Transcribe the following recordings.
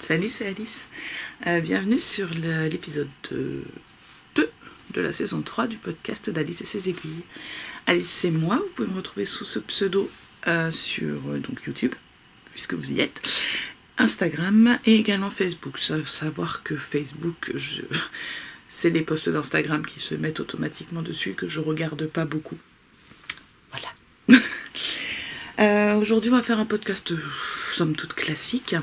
Salut, c'est Alice. Bienvenue sur l'épisode 2 de la saison 3 du podcast d'Alice et ses aiguilles. Alice, c'est moi. Vous pouvez me retrouver sous ce pseudo sur donc YouTube, puisque vous y êtes, Instagram et également Facebook. Savoir que Facebook, c'est les posts d'Instagram qui se mettent automatiquement dessus, que je regarde pas beaucoup. Voilà. Aujourd'hui, on va faire un podcast, somme toute classique,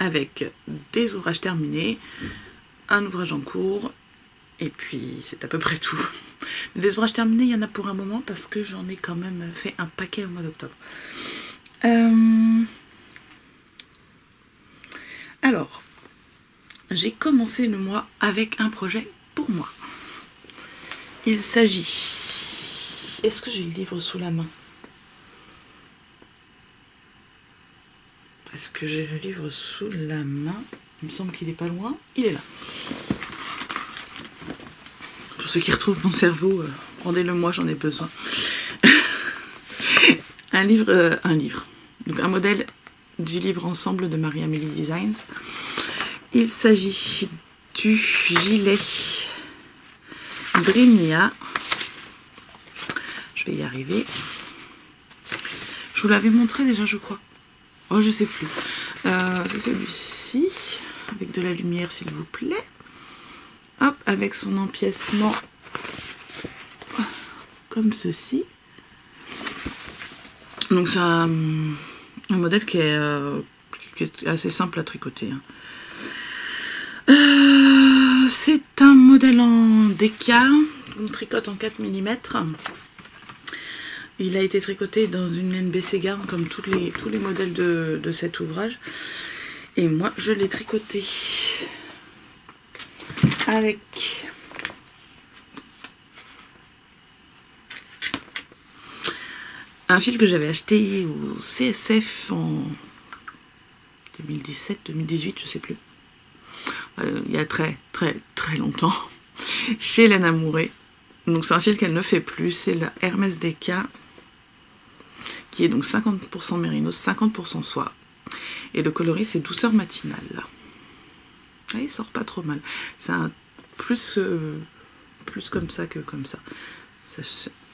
avec des ouvrages terminés, un ouvrage en cours, et puis c'est à peu près tout. Des ouvrages terminés, il y en a pour un moment, parce que j'en ai quand même fait un paquet au mois d'octobre. Alors, j'ai commencé le mois avec un projet pour moi. Il s'agit... Est-ce que j'ai le livre sous la main ? Est-ce que j'ai le livre sous la main ? Il me semble qu'il n'est pas loin. Il est là. Pour ceux qui retrouvent mon cerveau, rendez-le moi, j'en ai besoin. un livre. Donc un modèle du livre ensemble de Marie-Amélie Designs. Il s'agit du gilet Dreamia. Je vais y arriver. Je vous l'avais montré déjà, je crois. Oh, je sais plus. C'est celui-ci, avec de la lumière, s'il vous plaît. Hop, avec son empiècement comme ceci. Donc c'est un modèle qui est assez simple à tricoter. C'est un modèle en déca. On tricote en 4 mm. Il a été tricoté dans une laine Bességarde comme tous les modèles de cet ouvrage. Et moi, je l'ai tricoté avec un fil que j'avais acheté au CSF en 2017-2018, je sais plus. Il y a très longtemps, chez Laine Amourée. Donc c'est un fil qu'elle ne fait plus, c'est la Hermès Déca, qui est donc 50% mérinos, 50% soie. Et le coloris, c'est douceur matinale. Et il sort pas trop mal. C'est un plus comme ça que comme ça.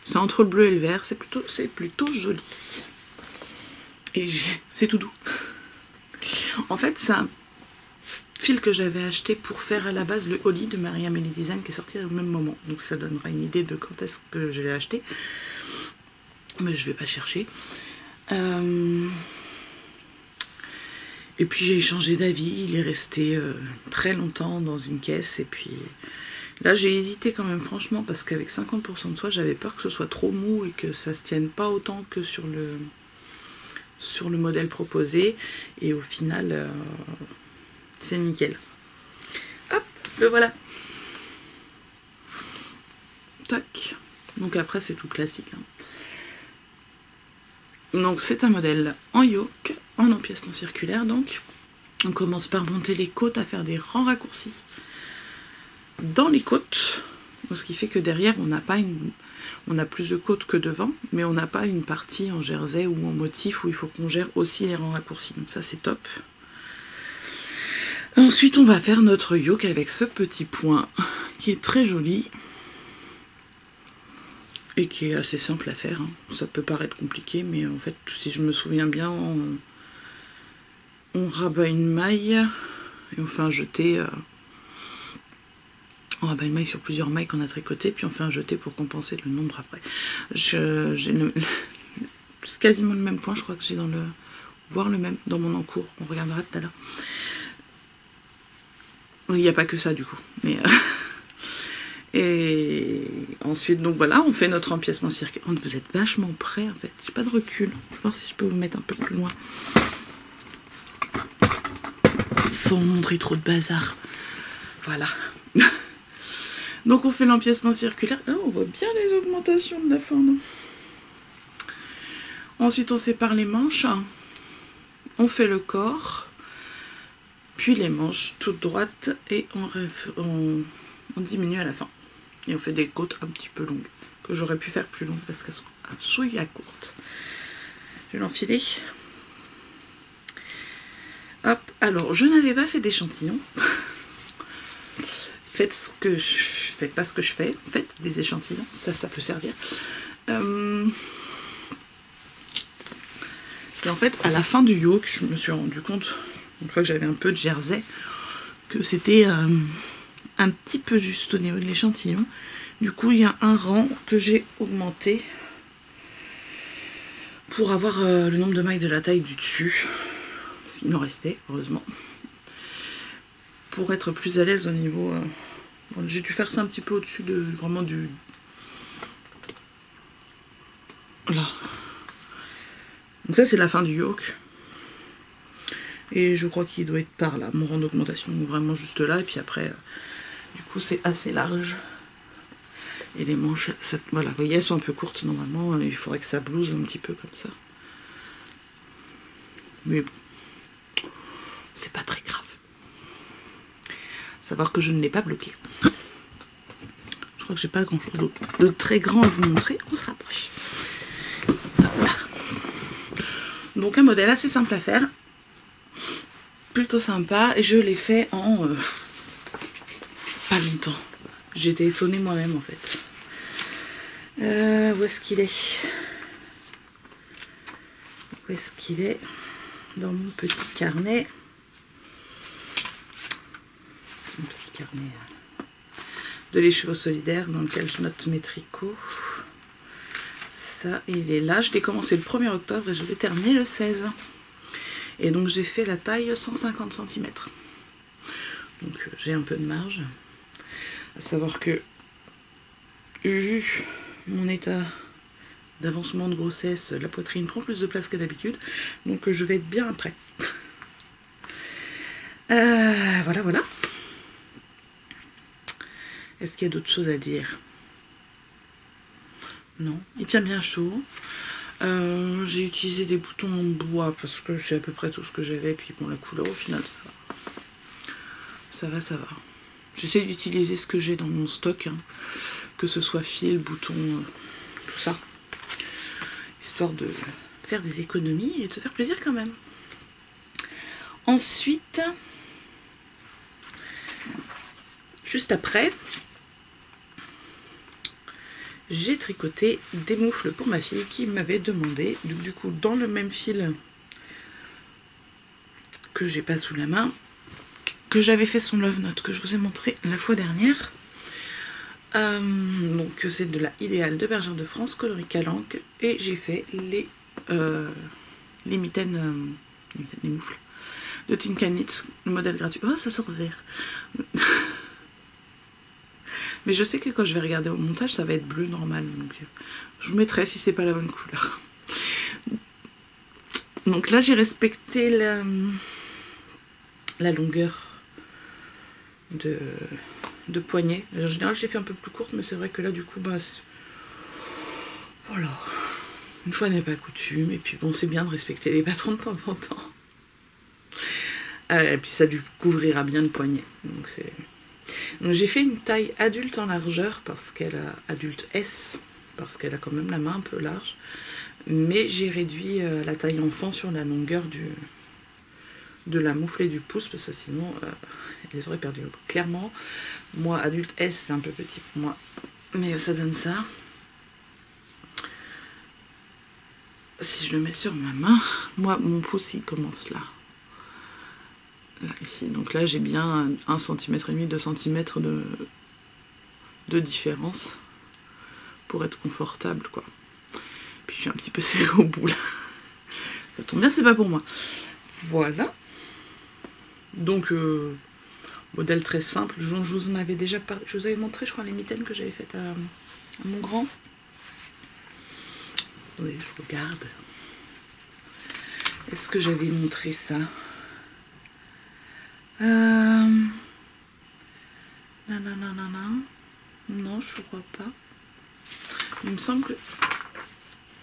C'est entre le bleu et le vert, c'est plutôt joli. Et c'est tout doux. En fait, c'est un fil que j'avais acheté pour faire à la base le Holly de Marie-Amélie Design, qui est sorti au même moment. Donc ça donnera une idée de quand est-ce que je l'ai acheté. Mais je vais pas chercher. Et puis j'ai changé d'avis, il est resté très longtemps dans une caisse. Et puis là j'ai hésité quand même franchement, parce qu'avec 50% de soie, j'avais peur que ce soit trop mou et que ça se tienne pas autant que sur le modèle proposé. Et au final, c'est nickel. Hop, le voilà. Tac. Donc après c'est tout classique, hein. Donc c'est un modèle en yoke, en empiècement circulaire. Donc on commence par monter les côtes, à faire des rangs raccourcis dans les côtes, ce qui fait que derrière on a plus de côtes que devant, mais on n'a pas une partie en jersey ou en motif où il faut qu'on gère aussi les rangs raccourcis. Donc ça c'est top. Ensuite on va faire notre yoke avec ce petit point qui est très joli et qui est assez simple à faire, hein. Ça peut paraître compliqué, mais en fait, si je me souviens bien, on rabat une maille et on fait un jeté. On rabat une maille sur plusieurs mailles qu'on a tricotées, puis on fait un jeté pour compenser le nombre après. C'est quasiment le même point, je crois que j'ai voire le même dans mon encours. On regardera tout à l'heure. Oui, il n'y a pas que ça du coup, mais... Et ensuite, donc voilà, on fait notre empiècement circulaire. Vous êtes vachement près en fait. J'ai pas de recul. Je vais voir si je peux vous mettre un peu plus loin. Sans montrer trop de bazar. Voilà. Donc on fait l'empiècement circulaire. Là, on voit bien les augmentations de la forme. Ensuite, on sépare les manches. On fait le corps. Puis les manches toutes droites. Et on diminue à la fin. Et on fait des côtes un petit peu longues, que j'aurais pu faire plus longues parce qu'elles sont un chouïa courtes. Je vais l'enfiler. Hop, alors je n'avais pas fait d'échantillons. Faites pas ce que je fais, faites des échantillons, ça peut servir. Et en fait, à la fin du yoke, je me suis rendu compte, une fois que j'avais un peu de jersey, que c'était un petit peu juste au niveau de l'échantillon. Du coup, il y a un rang que j'ai augmenté pour avoir le nombre de mailles de la taille du dessus, parce qu'il m'en restait, heureusement, pour être plus à l'aise au niveau... Bon, j'ai dû faire ça un petit peu au-dessus de vraiment du... Là. Donc ça, c'est la fin du yoke. Et je crois qu'il doit être par là, mon rang d'augmentation, vraiment juste là. Et puis après, du coup, c'est assez large. Et les manches, ça, voilà, vous voyez, elles sont un peu courtes normalement. Il faudrait que ça blouse un petit peu comme ça. Mais bon, c'est pas très grave. Savoir que je ne l'ai pas bloqué. Je crois que j'ai pas grand chose de très grand à vous montrer. On se rapproche. Voilà. Donc un modèle assez simple à faire. Plutôt sympa. Et je l'ai fait en pas longtemps. J'étais étonnée moi-même en fait. Où est-ce qu'il est? Où est-ce qu'il est? Dans mon petit carnet. Mon petit carnet de les chevaux solidaires dans lequel je note mes tricots. Ça, il est là. Je l'ai commencé le 1er octobre et je l'ai terminé le 16. Et donc j'ai fait la taille 150 cm. Donc j'ai un peu de marge. À savoir que vu mon état d'avancement de grossesse, la poitrine prend plus de place que d'habitude. Donc je vais être bien après. Voilà, voilà. Est-ce qu'il y a d'autres choses à dire? Non, il tient bien chaud. J'ai utilisé des boutons en bois parce que c'est à peu près tout ce que j'avais. Puis bon, la couleur au final, ça va. Ça va, ça va. J'essaie d'utiliser ce que j'ai dans mon stock, hein, que ce soit fil, boutons, tout ça. Histoire de faire des économies et de se faire plaisir quand même. Ensuite, juste après, j'ai tricoté des moufles pour ma fille qui m'avait demandé, donc du coup dans le même fil que j'ai pas sous la main, que j'avais fait son love note que je vous ai montré la fois dernière. Donc c'est de la Idéal de Bergère de France, coloris Calanque, et j'ai fait les mitaines, les moufles de Tinkanitz, modèle gratuit. Oh, ça sort vert. Mais je sais que quand je vais regarder au montage, ça va être bleu normal. Donc je vous mettrai si c'est pas la bonne couleur. Donc là, j'ai respecté la longueur de poignet. En général, j'ai fait un peu plus courte, mais c'est vrai que là, du coup, bah, voilà. Une fois n'est pas coutume. Et puis bon, c'est bien de respecter les patrons de temps en temps. Et puis ça lui couvrira bien le poignet. Donc c'est... Donc j'ai fait une taille adulte en largeur parce qu'elle a adulte S, parce qu'elle a quand même la main un peu large, mais j'ai réduit la taille enfant sur la longueur de la moufle et du pouce parce que sinon elle les aurait perdu. Donc, clairement, moi adulte S c'est un peu petit pour moi, mais ça donne ça. Si je le mets sur ma main, moi mon pouce il commence là. Là, ici. Donc là j'ai bien 1,5 cm, 2 cm de différence pour être confortable quoi. Puis je suis un petit peu serrée au bout là. Ça tombe bien, c'est pas pour moi. Voilà. Donc modèle très simple. Je vous en avais déjà parlé. Je vous avais montré je crois les mitaines que j'avais faites à mon grand. Oui, je regarde. Est-ce que j'avais montré ça? Non, je crois pas. Il me semble que...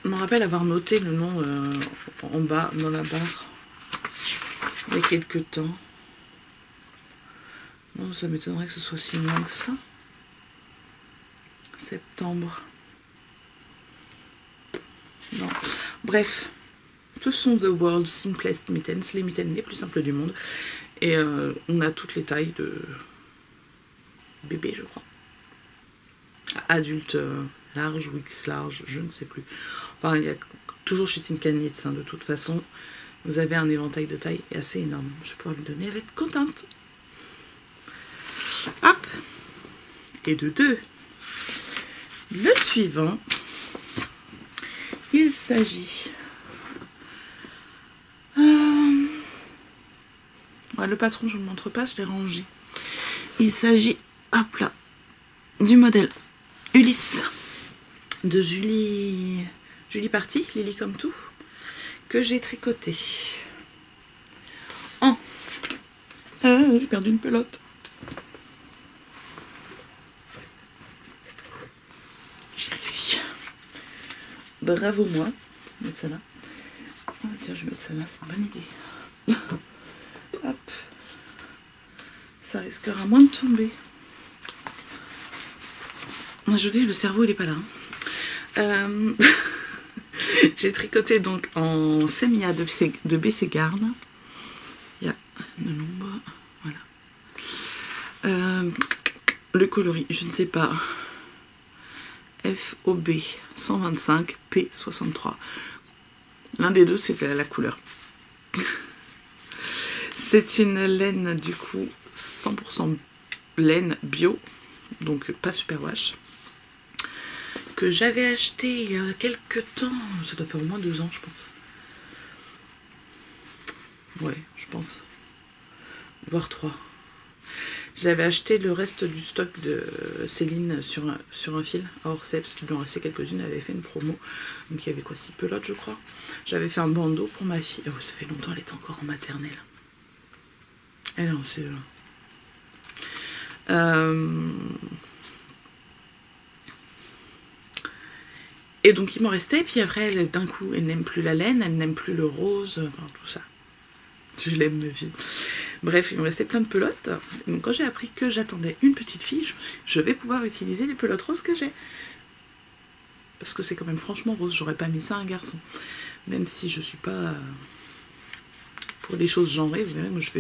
Je me rappelle avoir noté le nom en bas, dans la barre, il y a quelques temps. Non, ça m'étonnerait que ce soit si loin que ça. Septembre. Non. Bref, Ce sont The World's Simplest Mittens, les mitaines les plus simples du monde. Et on a toutes les tailles de bébé, je crois. Adulte large ou X large, je ne sais plus. Enfin, il y a toujours chez Tin Can Knits, de toute façon. Vous avez un éventail de taille assez énorme. Je vais pouvoir lui donner, elle va être contente. Hop. Et de deux. Le suivant, il s'agit... Ouais, le patron, je ne le montre pas, je l'ai rangé. Il s'agit, hop là, du modèle Ulysse de Julie Party, Lily comme tout, que j'ai tricoté en... j'ai perdu une pelote. J'ai réussi. Bravo moi. Je vais mettre ça là. Oh, tiens, je vais mettre ça là, c'est une bonne idée. Hop. Ça risquera moins de tomber. Je vous dis, le cerveau il est pas là. J'ai tricoté donc en Semia de BC Garn. Il y a le nombre. Voilà. Le coloris, je ne sais pas. FOB 125 P63. L'un des deux, c'est la couleur. C'est une laine, du coup, 100% laine bio, donc pas superwash, que j'avais acheté il y a quelques temps, ça doit faire au moins 2 ans, je pense. Ouais, je pense. Voire 3. J'avais acheté le reste du stock de Céline sur un fil à Orsay, parce qu'il lui en restait quelques-unes, elle avait fait une promo. Donc il y avait quoi, 6 pelotes, je crois. J'avais fait un bandeau pour ma fille. Oh, ça fait longtemps, elle était encore en maternelle. Elle est en CE1. Et donc il m'en restait, puis après, d'un coup, elle n'aime plus la laine, elle n'aime plus le rose, enfin tout ça. Je l'aime de vie. Bref, il me restait plein de pelotes. Donc quand j'ai appris que j'attendais une petite fille, je vais pouvoir utiliser les pelotes roses que j'ai. Parce que c'est quand même franchement rose, j'aurais pas mis ça à un garçon. Même si je suis pas pour les choses genrées, vous verrez, moi je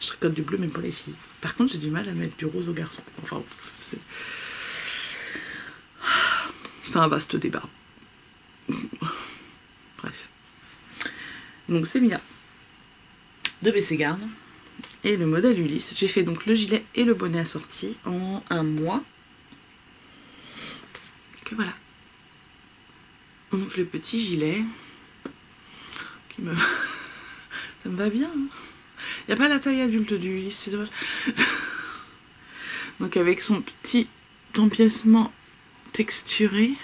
tricote du bleu même pour les filles. Par contre, j'ai du mal à mettre du rose aux garçons. Enfin, c'est un vaste débat. Bref. Donc c'est Mia de BC Garn et le modèle Ulysse. J'ai fait donc le gilet et le bonnet assorti en un mois. Que voilà. Donc le petit gilet qui me... ça me va bien. Il n'y a pas la taille adulte du Ulysse, c'est dommage. Donc avec son petit empiècement texturé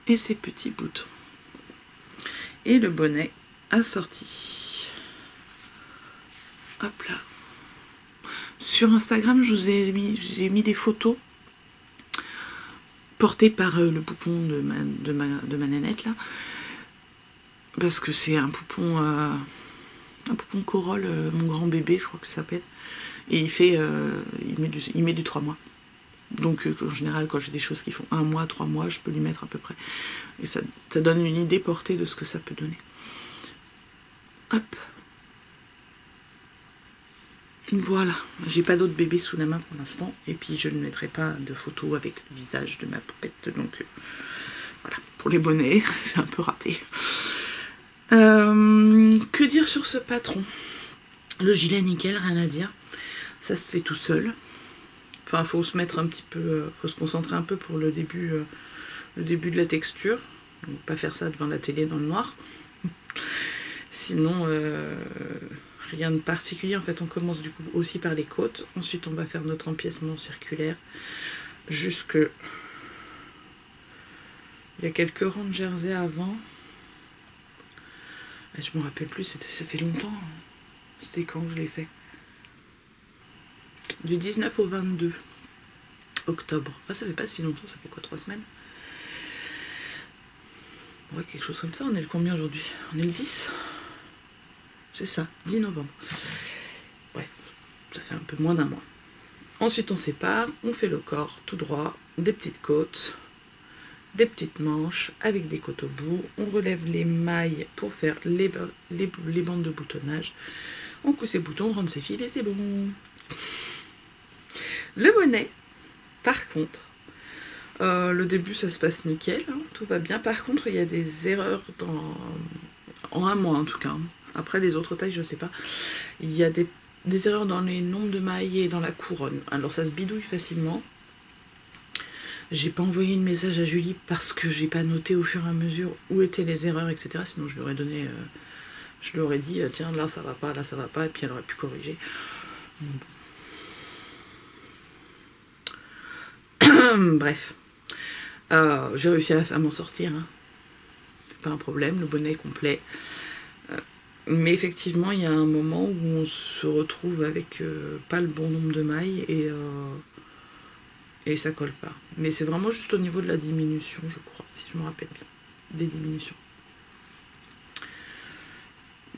et ses petits boutons. Et le bonnet assorti. Hop là. Sur Instagram, j'ai mis des photos portées par le poupon de ma nénette là. Parce que c'est un poupon Corolle, mon grand bébé, je crois que ça s'appelle. Et il met du 3 mois. Donc en général, quand j'ai des choses qui font 1 mois, 3 mois, je peux lui mettre à peu près. Et ça donne une idée portée de ce que ça peut donner. Hop. Voilà. J'ai pas d'autres bébés sous la main pour l'instant. Et puis je ne mettrai pas de photos avec le visage de ma poupette. Donc voilà. Pour les bonnets, c'est un peu raté. Que dire sur ce patron? Le gilet nickel, rien à dire. Ça se fait tout seul. Enfin, faut se mettre un petit peu, faut se concentrer un peu pour le début de la texture. Donc, pas faire ça devant la télé dans le noir. Sinon, rien de particulier. En fait, on commence du coup aussi par les côtes. Ensuite, on va faire notre empiècement circulaire jusque... Il y a quelques rangs de jersey avant. Je me rappelle plus, ça fait longtemps. C'était quand que je l'ai fait? Du 19 au 22 octobre. Ah, ça fait pas si longtemps, ça fait quoi, 3 semaines? Ouais, quelque chose comme ça. On est le combien aujourd'hui? On est le 10? C'est ça, 10 novembre. Bref, ça fait un peu moins d'un mois. Ensuite, on sépare, on fait le corps tout droit, des petites côtes, des petites manches avec des côtes au bout. On relève les mailles pour faire les bandes de boutonnage. On coupe ses boutons, on rentre ses fils et c'est bon. Le bonnet, par contre, le début ça se passe nickel, hein, tout va bien. Par contre, il y a des erreurs en un mois en tout cas. Après les autres tailles, je sais pas. Il y a des erreurs dans les nombres de mailles et dans la couronne. Alors ça se bidouille facilement. J'ai pas envoyé de message à Julie parce que j'ai pas noté au fur et à mesure où étaient les erreurs, etc. Sinon je lui aurais donné, je lui aurais dit tiens là ça va pas, et puis elle aurait pu corriger. Bref, j'ai réussi à m'en sortir. Hein. C'est pas un problème, le bonnet est complet. Mais effectivement, il y a un moment où on se retrouve avec pas le bon nombre de mailles et ça colle pas. Mais c'est vraiment juste au niveau de la diminution, je crois, si je me rappelle bien, des diminutions.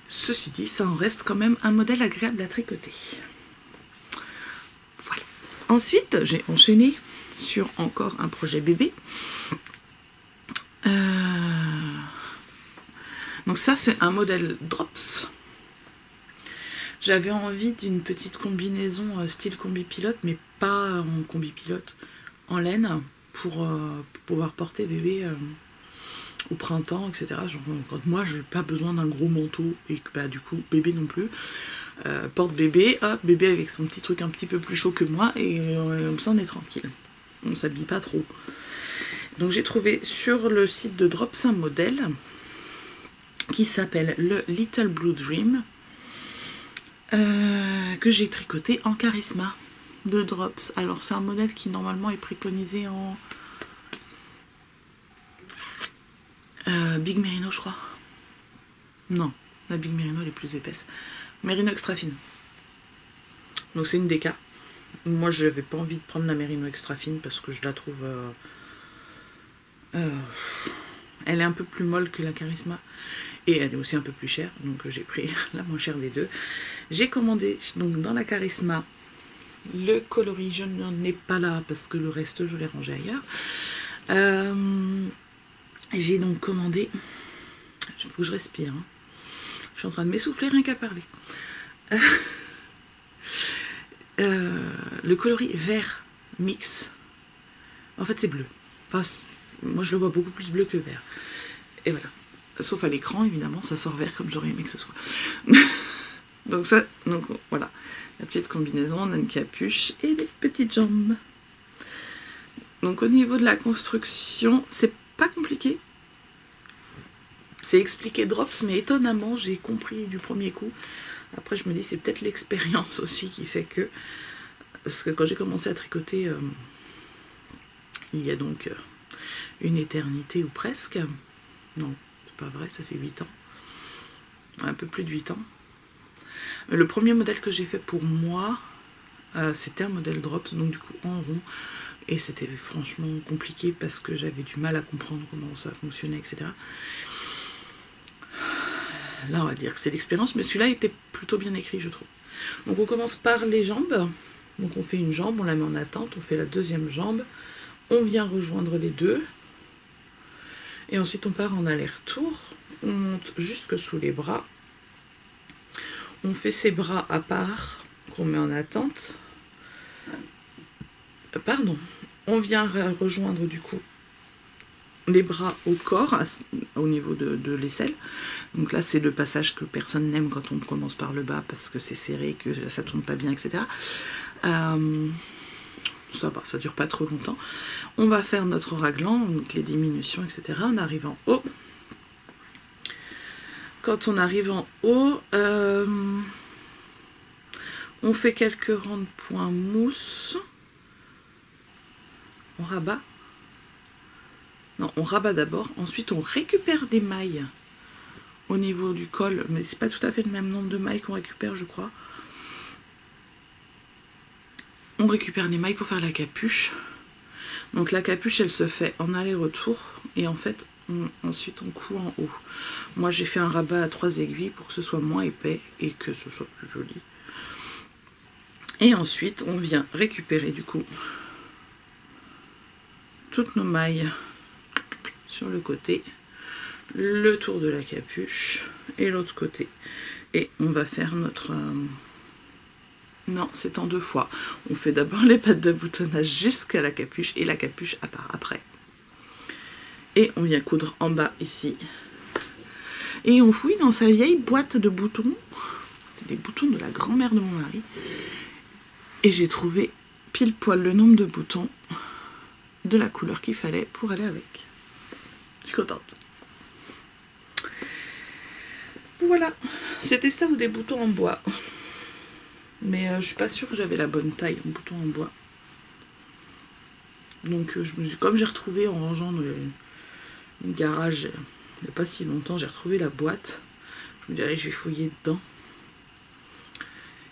Ceci dit, ça en reste quand même un modèle agréable à tricoter. Voilà. Ensuite, j'ai enchaîné sur encore un projet bébé. Donc ça, c'est un modèle Drops. J'avais envie d'une petite combinaison style combi pilote, mais pas en combi pilote, en laine, pour pouvoir porter bébé au printemps, etc. Genre, quand moi, j'ai pas besoin d'un gros manteau, et que bah, du coup, bébé non plus. Porte bébé, hop, bébé avec son petit truc un petit peu plus chaud que moi, et comme ça, on est tranquille. On s'habille pas trop. Donc j'ai trouvé sur le site de Drops un modèle qui s'appelle le Little Blue Dream, que j'ai tricoté en Charisma de Drops. Alors c'est un modèle qui normalement est préconisé en Big Merino, je crois. Non, la Big Merino elle est plus épaisse. Merino extra fine. Donc c'est une DK. Moi je n'avais pas envie de prendre la Merino extra fine parce que je la trouve elle est un peu plus molle que la Charisma et elle est aussi un peu plus chère, donc j'ai pris la moins chère des deux. J'ai commandé donc dans la Charisma le coloris, je n'en ai pas là parce que le reste je l'ai rangé ailleurs. J'ai donc commandé, il faut que je respire, hein. Je suis en train de m'essouffler rien qu'à parler. Le coloris vert mix, en fait c'est bleu, enfin, moi je le vois beaucoup plus bleu que vert, et voilà, sauf à l'écran évidemment ça sort vert comme j'aurais aimé que ce soit. donc voilà, la petite combinaison, on a une capuche et des petites jambes. Donc au niveau de la construction c'est pas compliqué, c'est expliqué Drops, mais étonnamment j'ai compris du premier coup. Après je me dis c'est peut-être l'expérience aussi qui fait que, parce que quand j'ai commencé à tricoter il y a donc une éternité ou presque, non c'est pas vrai, ça fait 8 ans, un peu plus de 8 ans. Le premier modèle que j'ai fait pour moi c'était un modèle Drops, donc du coup en rond, et c'était franchement compliqué parce que j'avais du mal à comprendre comment ça fonctionnait, etc. Là on va dire que c'est l'expérience, mais celui-là était plutôt bien écrit je trouve. Donc on commence par les jambes, donc on fait une jambe, on la met en attente, on fait la deuxième jambe, on vient rejoindre les deux, et ensuite on part en aller-retour, on monte jusque sous les bras, on fait ses bras à part, qu'on met en attente, pardon, on vient rejoindre du coup les bras au corps, au niveau de l'aisselle. Donc là c'est le passage que personne n'aime quand on commence par le bas parce que c'est serré, que ça tourne pas bien, etc. Ça va, ça dure pas trop longtemps. On va faire notre raglan, donc les diminutions, etc. On arrive en haut. Quand on arrive en haut, on fait quelques rangs de points mousse. On rabat. Non, on rabat d'abord, ensuite on récupère des mailles au niveau du col, mais c'est pas tout à fait le même nombre de mailles qu'on récupère, je crois. On récupère les mailles pour faire la capuche. Donc la capuche, elle se fait en aller-retour, et en fait, ensuite on coud en haut. Moi j'ai fait un rabat à 3 aiguilles pour que ce soit moins épais et que ce soit plus joli. Et ensuite, on vient récupérer du coup toutes nos mailles sur le côté, le tour de la capuche et l'autre côté. Et on va faire notre... Non, c'est en 2 fois. On fait d'abord les pattes d'aboutonnage jusqu'à la capuche et la capuche à part après. Et on vient coudre en bas ici. Et on fouille dans sa vieille boîte de boutons. C'est des boutons de la grand-mère de mon mari. Et j'ai trouvé pile poil le nombre de boutons de la couleur qu'il fallait pour aller avec. Je suis contente. Voilà, c'était ça ou des boutons en bois. Mais je suis pas sûre que j'avais la bonne taille en boutons en bois. Donc comme j'ai retrouvé en rangeant le garage il n'y a pas si longtemps, j'ai retrouvé la boîte. Je me dirais je vais fouiller dedans.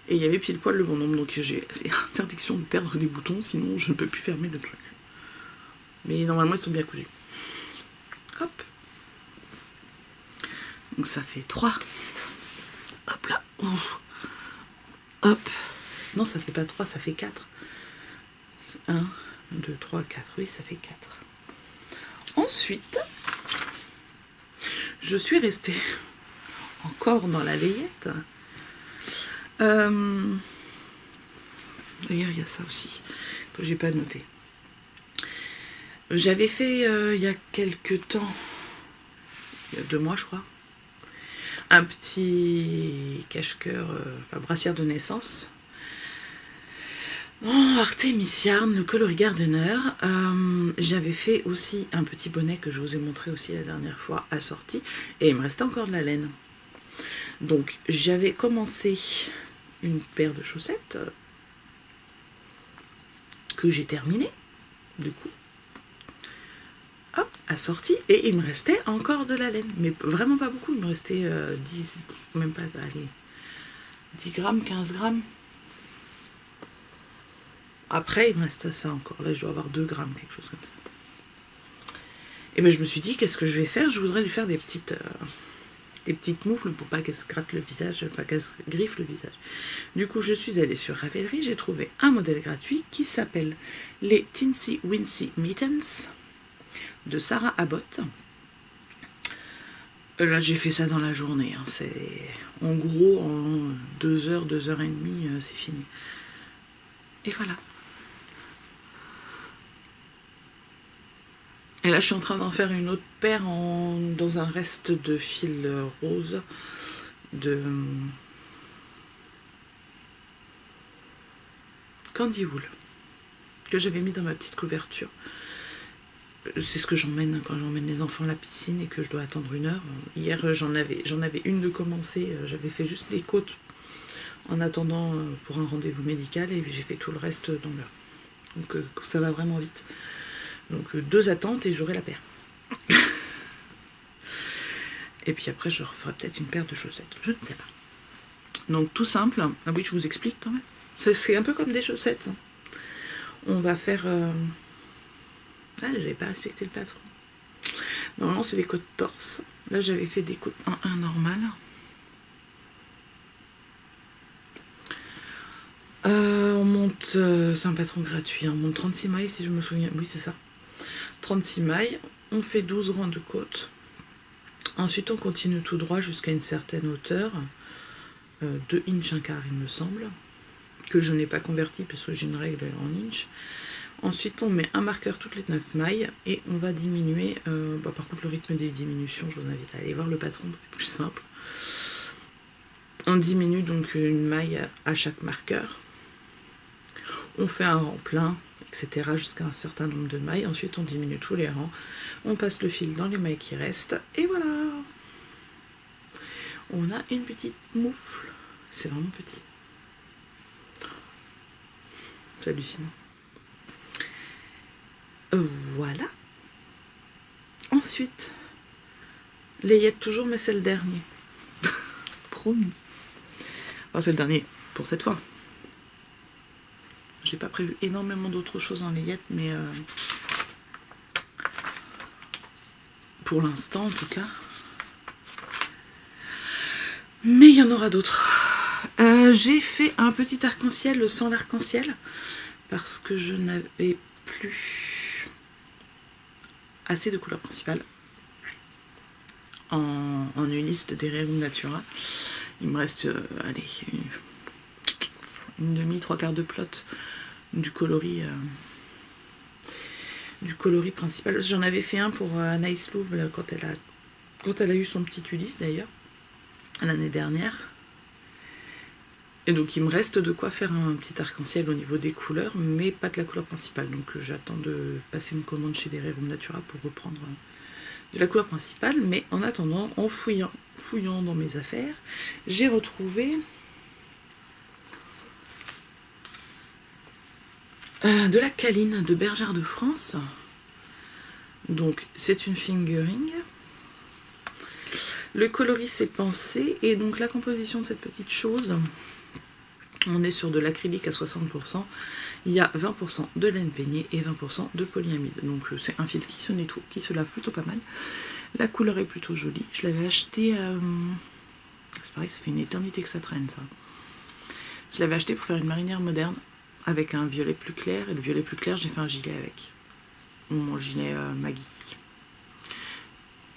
Et il y avait pile poil le bon nombre, donc j'ai interdiction de perdre des boutons, sinon je ne peux plus fermer le truc. Mais normalement ils sont bien cousus. Hop. Donc ça fait 3. Hop là. Hop. Non, ça fait pas 3, ça fait 4. 1, 2, 3, 4. Oui, ça fait 4. Ensuite, je suis restée encore dans la layette. D'ailleurs, il y a ça aussi que j'ai pas noté. J'avais fait il y a quelques temps, il y a 2 mois je crois, un petit cache-cœur, enfin brassière de naissance en Artémisian, le coloris Gardener. J'avais fait aussi un petit bonnet que je vous ai montré aussi la dernière fois assorti, et il me restait encore de la laine. Donc j'avais commencé une paire de chaussettes que j'ai terminée du coup. Hop, assorti, et il me restait encore de la laine, mais vraiment pas beaucoup, il me restait 10, même pas, allez, 10 grammes, 15 grammes. Après, il me reste ça encore, là je dois avoir 2 grammes, quelque chose comme ça. Et bien je me suis dit, qu'est-ce que je vais faire? Je voudrais lui faire des petites moufles pour pas qu'elle se gratte le visage, pas qu'elle se griffe le visage. Du coup, je suis allée sur Ravelry, j'ai trouvé un modèle gratuit qui s'appelle les Teensy Wincy Mittens de Sarah Abbott. Là j'ai fait ça dans la journée, hein. C'est en gros en 2 heures, 2 heures et demie, c'est fini. Et voilà. Et là je suis en train d'en faire une autre paire dans un reste de fil rose de Candy Wool que j'avais mis dans ma petite couverture. C'est ce que j'emmène quand j'emmène les enfants à la piscine et que je dois attendre 1 heure. Hier, j'en avais une de commencée. J'avais fait juste les côtes en attendant pour un rendez-vous médical et j'ai fait tout le reste dans l'heure. Donc ça va vraiment vite. Donc 2 attentes et j'aurai la paire. Et puis après, je referai peut-être une paire de chaussettes. Je ne sais pas. Donc tout simple. Ah oui, je vous explique quand même. C'est un peu comme des chaussettes. On va faire... Ah, j'avais pas respecté le patron. Normalement, c'est des côtes torse. Là, j'avais fait des côtes 1-1 normales. On monte... c'est un patron gratuit. On monte 36 mailles, si je me souviens. Oui, c'est ça. 36 mailles. On fait 12 rangs de côtes. Ensuite, on continue tout droit jusqu'à une certaine hauteur. 2 inches 1/4, il me semble. Que je n'ai pas converti parce que j'ai une règle en inch. Ensuite, on met un marqueur toutes les 9 mailles et on va diminuer. Par contre, le rythme des diminutions, je vous invite à aller voir le patron, c'est plus simple. On diminue donc une maille à chaque marqueur. On fait un rang plein, etc. jusqu'à un certain nombre de mailles. Ensuite, on diminue tous les rangs. On passe le fil dans les mailles qui restent. Et voilà! On a une petite moufle. C'est vraiment petit. C'est hallucinant. Voilà. Ensuite, layette toujours, mais c'est le dernier. Promis. Enfin, c'est le dernier pour cette fois. J'ai pas prévu énormément d'autres choses en layette, mais pour l'instant en tout cas. Mais il y en aura d'autres. J'ai fait un petit arc-en-ciel sans l'arc-en-ciel parce que je n'avais plus assez de couleurs principales. en Ulysse des Rerum Natura. Il me reste, allez, une demi, trois quarts de plot du coloris principal. J'en avais fait un pour Anaïs Louvre quand elle a eu son petit Ulysse d'ailleurs, l'année dernière. Et donc il me reste de quoi faire un petit arc-en-ciel au niveau des couleurs, mais pas de la couleur principale. Donc j'attends de passer une commande chez des Rerum Natura pour reprendre de la couleur principale. Mais en attendant, en fouillant dans mes affaires, j'ai retrouvé de la Caline de Bergère de France. Donc c'est une fingering. Le coloris c'est pensé, et donc la composition de cette petite chose, on est sur de l'acrylique à 60%, il y a 20% de laine peignée et 20% de polyamide. Donc c'est un fil qui se nettoie, qui se lave plutôt pas mal. La couleur est plutôt jolie. Je l'avais acheté, c'est pareil, ça fait une éternité que ça traîne ça. Je l'avais acheté pour faire une marinière moderne avec un violet plus clair, et le violet plus clair j'ai fait un gilet avec. Mon gilet Maggie.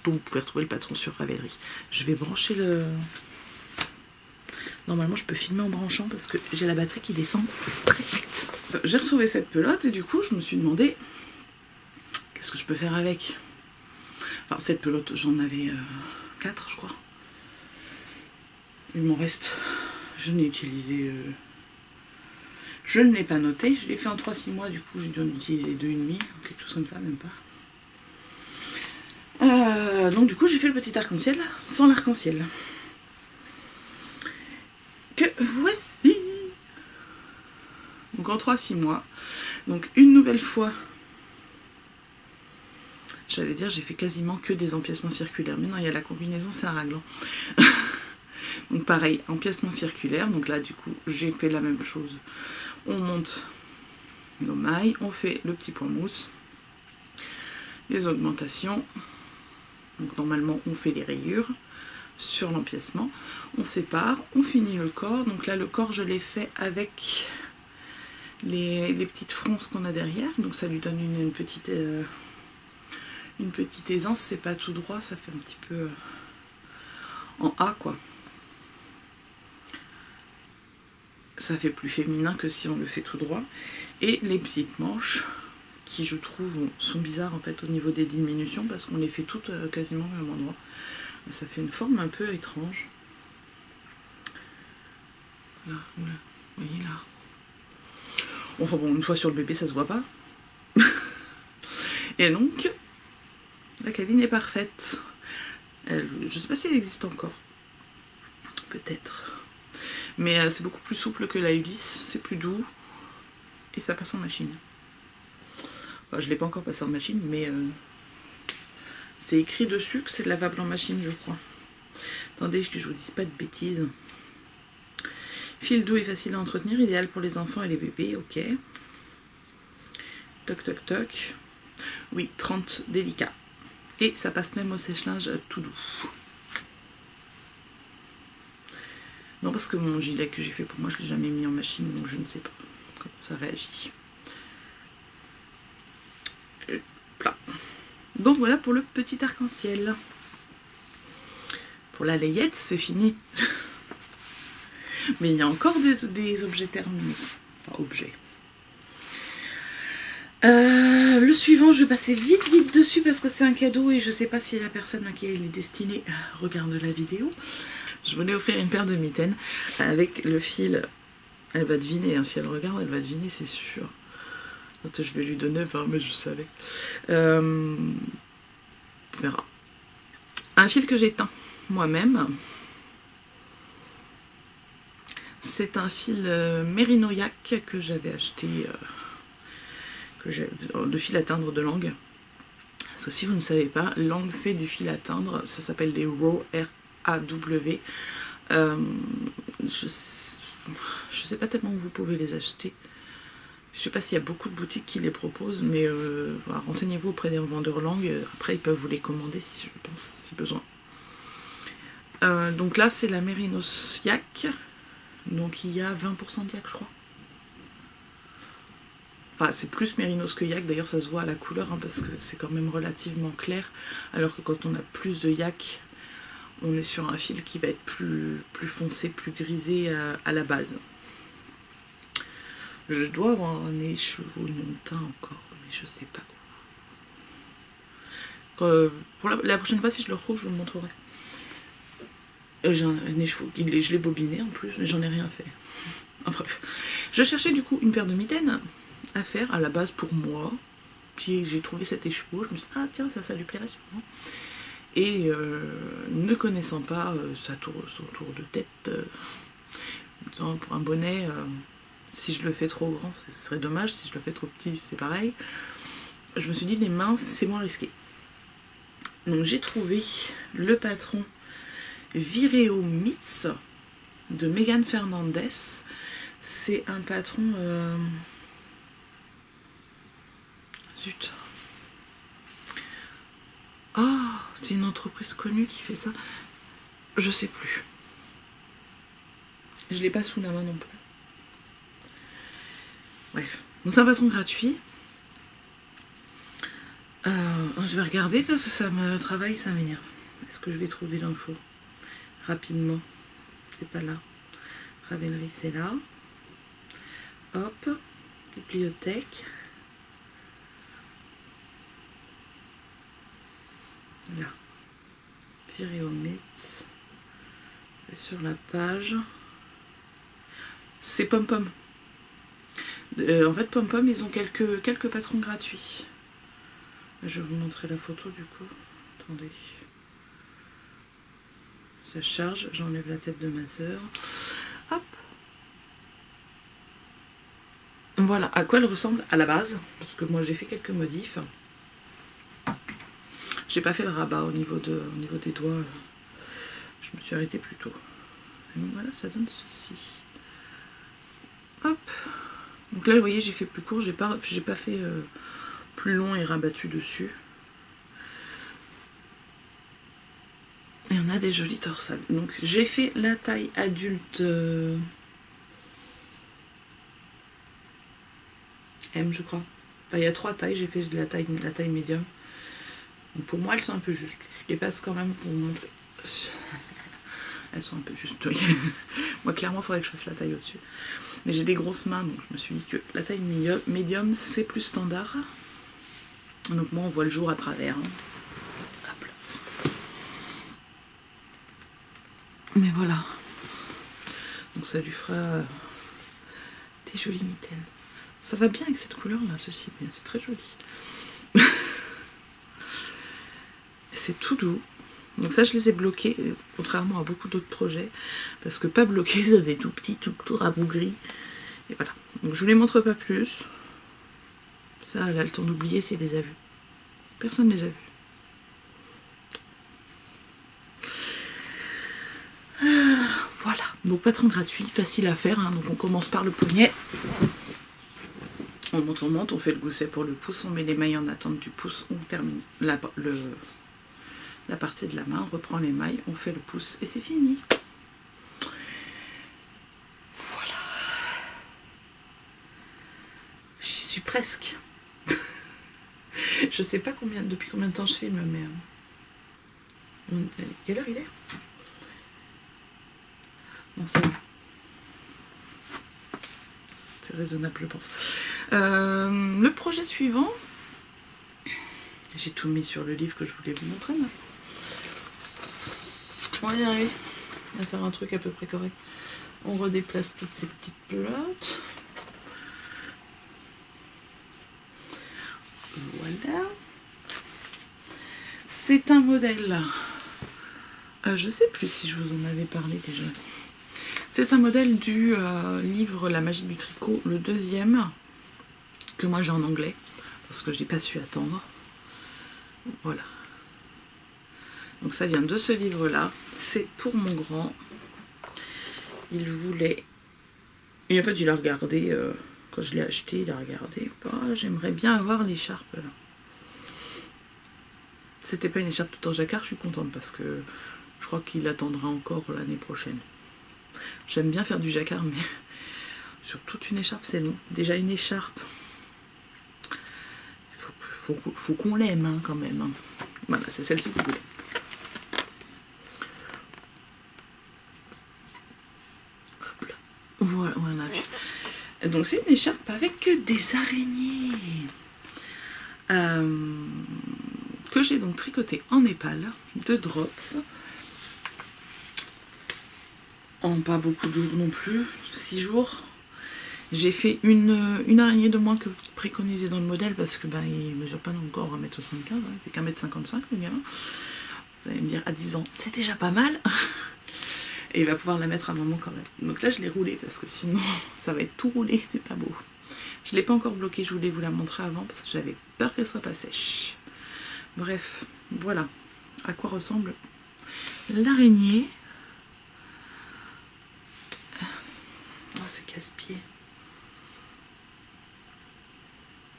Donc vous pouvez retrouver le patron sur Ravelry. Je vais brancher le... Normalement je peux filmer en branchant parce que j'ai la batterie qui descend très vite. J'ai retrouvé cette pelote et du coup je me suis demandé qu'est-ce que je peux faire avec. Alors cette pelote j'en avais 4 je crois. Il m'en reste... Je n'ai utilisé... Je ne l'ai pas noté. Je l'ai fait en 3-6 mois, du coup j'ai dû en utiliser 2,5, quelque chose comme ça, même pas. Donc du coup j'ai fait le petit arc-en-ciel sans l'arc-en-ciel. Que voici. Donc en 3-6 mois. Donc une nouvelle fois, j'allais dire j'ai fait quasiment que des empiècements circulaires. Mais non, il y a la combinaison, c'est un raglan. Donc pareil, empiècement circulaire. Donc là du coup j'ai fait la même chose. On monte nos mailles, on fait le petit point mousse, les augmentations. Donc normalement on fait les rayures sur l'empiècement, on sépare, on finit le corps. Donc là le corps je l'ai fait avec les petites fronces qu'on a derrière, donc ça lui donne une petite aisance. C'est pas tout droit, ça fait un petit peu en A quoi. Ça fait plus féminin que si on le fait tout droit. Et les petites manches qui je trouve sont bizarres en fait au niveau des diminutions parce qu'on les fait toutes quasiment au même endroit. Ça fait une forme un peu étrange. Là, vous voyez là. Enfin bon, une fois sur le bébé ça se voit pas. Et donc la cabine est parfaite. Je sais pas si elle existe encore. Peut-être. Mais c'est beaucoup plus souple que la Ulysse, c'est plus doux et ça passe en machine. Enfin, je ne l'ai pas encore passé en machine, mais c'est écrit dessus que c'est lavable en machine, je crois. Attendez que je vous dise pas de bêtises. Fil doux et facile à entretenir, idéal pour les enfants et les bébés, ok. Toc toc toc. Oui, 30 délicat. Et ça passe même au sèche-linge tout doux. Non, parce que mon gilet que j'ai fait pour moi, je ne l'ai jamais mis en machine, donc je ne sais pas comment ça réagit. Et plat. Donc voilà pour le petit arc-en-ciel. Pour la layette, c'est fini. Mais il y a encore des objets terminés. Enfin, objets. Le suivant, je vais passer vite dessus parce que c'est un cadeau et je ne sais pas si la personne à qui il est destiné regarde la vidéo. Je voulais offrir une paire de mitaines avec le fil. Elle va deviner, hein, si elle regarde, elle va deviner, c'est sûr. Quand je vais lui donner, enfin, mais je savais. On verra. Un fil que j'ai teint moi-même. C'est un fil Merino Yak que j'avais acheté, de fil à teindre de Lang. Parce que si vous ne savez pas, Lang fait des fils à teindre, ça s'appelle des Raw RAW. Je sais pas tellement où vous pouvez les acheter. Je sais pas s'il y a beaucoup de boutiques qui les proposent, mais voilà, renseignez-vous auprès des revendeurs Lang. Après, ils peuvent vous les commander, si je pense, si besoin. Donc là, c'est la Mérinos Yak. Donc il y a 20% de yak, je crois. Enfin, c'est plus mérinos que yak, d'ailleurs ça se voit à la couleur, hein, parce que c'est quand même relativement clair, alors que quand on a plus de yak, on est sur un fil qui va être plus foncé, plus grisé à la base. Je dois avoir un écheveau non teint encore, mais je sais pas où. Pour la prochaine fois, si je le retrouve, je vous le montrerai. J'ai un écheveau, je l'ai bobiné en plus, mais j'en ai rien fait. Enfin, bref. Je cherchais du coup une paire de mitaines à faire à la base pour moi. Puis j'ai trouvé cet écheveau, je me suis dit, ah tiens, ça lui plairait sûrement. Et ne connaissant pas son tour de tête, pour un bonnet, si je le fais trop grand, ce serait dommage. Si je le fais trop petit, c'est pareil. Je me suis dit, les mains, c'est moins risqué. Donc j'ai trouvé le patron Vireo Mitz de Megan Fernandez. C'est un patron... Zut. Oh, c'est une entreprise connue qui fait ça. Je sais plus. Je l'ai pas sous la main non plus. Bref, donc c'est un patron gratuit. Je vais regarder parce que ça me travaille, ça m'énerve. Est-ce que je vais trouver l'info rapidement? C'est pas là. Ravelry, c'est là. Hop, bibliothèque. Là. Vireo Mitz. Sur la page. C'est Pom Pom. En fait, Pom Pom, ils ont quelques patrons gratuits. Je vais vous montrer la photo du coup. Attendez. Ça charge, j'enlève la tête de ma soeur. Hop. Voilà à quoi elle ressemble à la base. Parce que moi j'ai fait quelques modifs. J'ai pas fait le rabat au niveau des doigts. Je me suis arrêtée plus tôt. Et donc voilà, ça donne ceci. Hop. Donc là, vous voyez, j'ai fait plus court. J'ai pas fait plus long et rabattu dessus. Et on a des jolies torsades. Donc j'ai fait la taille adulte M, je crois. Enfin, il y a 3 tailles. J'ai fait la taille médium. Donc pour moi, elles sont un peu justes. Je les passe quand même pour vous montrer. Elles sont un peu justes, oui. Moi, clairement, il faudrait que je fasse la taille au-dessus. Mais j'ai des grosses mains, donc je me suis dit que la taille médium, c'est plus standard. Donc moi, on voit le jour à travers. Hein. Hop là. Mais voilà. Donc ça lui fera des jolies mitaines. Ça va bien avec cette couleur-là, ceci. C'est très joli. C'est tout doux. Donc ça, je les ai bloqués, contrairement à beaucoup d'autres projets, parce que pas bloqués, ça faisait tout petit, tout rabougri. Et voilà. Donc je vous les montre pas plus. Ça, elle a le temps d'oublier si elle les a vus. Personne ne les a vus. Voilà. Donc patron gratuit, facile à faire. Hein. Donc on commence par le poignet. On monte, on fait le gousset pour le pouce, on met les mailles en attente du pouce, on termine la partie de la main, on reprend les mailles, on fait le pouce et c'est fini. Voilà. J'y suis presque. Je sais pas depuis combien de temps je filme, mais... Quelle heure il est? Non, ça va. C'est raisonnable, je pense. Le projet suivant, j'ai tout mis sur le livre que je voulais vous montrer. Là. On va y arriver. On va faire un truc à peu près correct. On redéplace toutes ces petites pelotes. Voilà. C'est un modèle. Je sais plus si je vous en avais parlé déjà. C'est un modèle du livre La magie du tricot, le deuxième, que moi j'ai en anglais, parce que j'ai pas su attendre. Voilà. Donc ça vient de ce livre-là. C'est pour mon grand. Il voulait... Et en fait, il a regardé, quand je l'ai acheté, il a regardé. Oh, j'aimerais bien avoir l'écharpe là. C'était pas une écharpe tout en jacquard, je suis contente, parce que je crois qu'il attendra encore l'année prochaine. J'aime bien faire du jacquard, mais sur toute une écharpe, c'est long. Déjà une écharpe, faut qu'on l'aime hein, quand même. Hein. Voilà, c'est celle-ci que vous voulez. Voilà, on en a vu. Donc c'est une écharpe avec des araignées. Que j'ai donc tricoté en népal, de drops. En pas beaucoup de jours non plus, 6 jours. J'ai fait une araignée de moins que préconisé dans le modèle parce que il mesure pas encore 1m75, hein, il fait qu'un mètre 55 le gamin. Vous allez me dire à 10 ans, c'est déjà pas mal. Et il va pouvoir la mettre à un moment quand même. Donc là je l'ai roulée parce que sinon ça va être tout roulé, c'est pas beau. Je l'ai pas encore bloquée, je voulais vous la montrer avant parce que j'avais peur qu'elle soit pas sèche. Bref, voilà à quoi ressemble l'araignée. Oh, c'est casse-pied.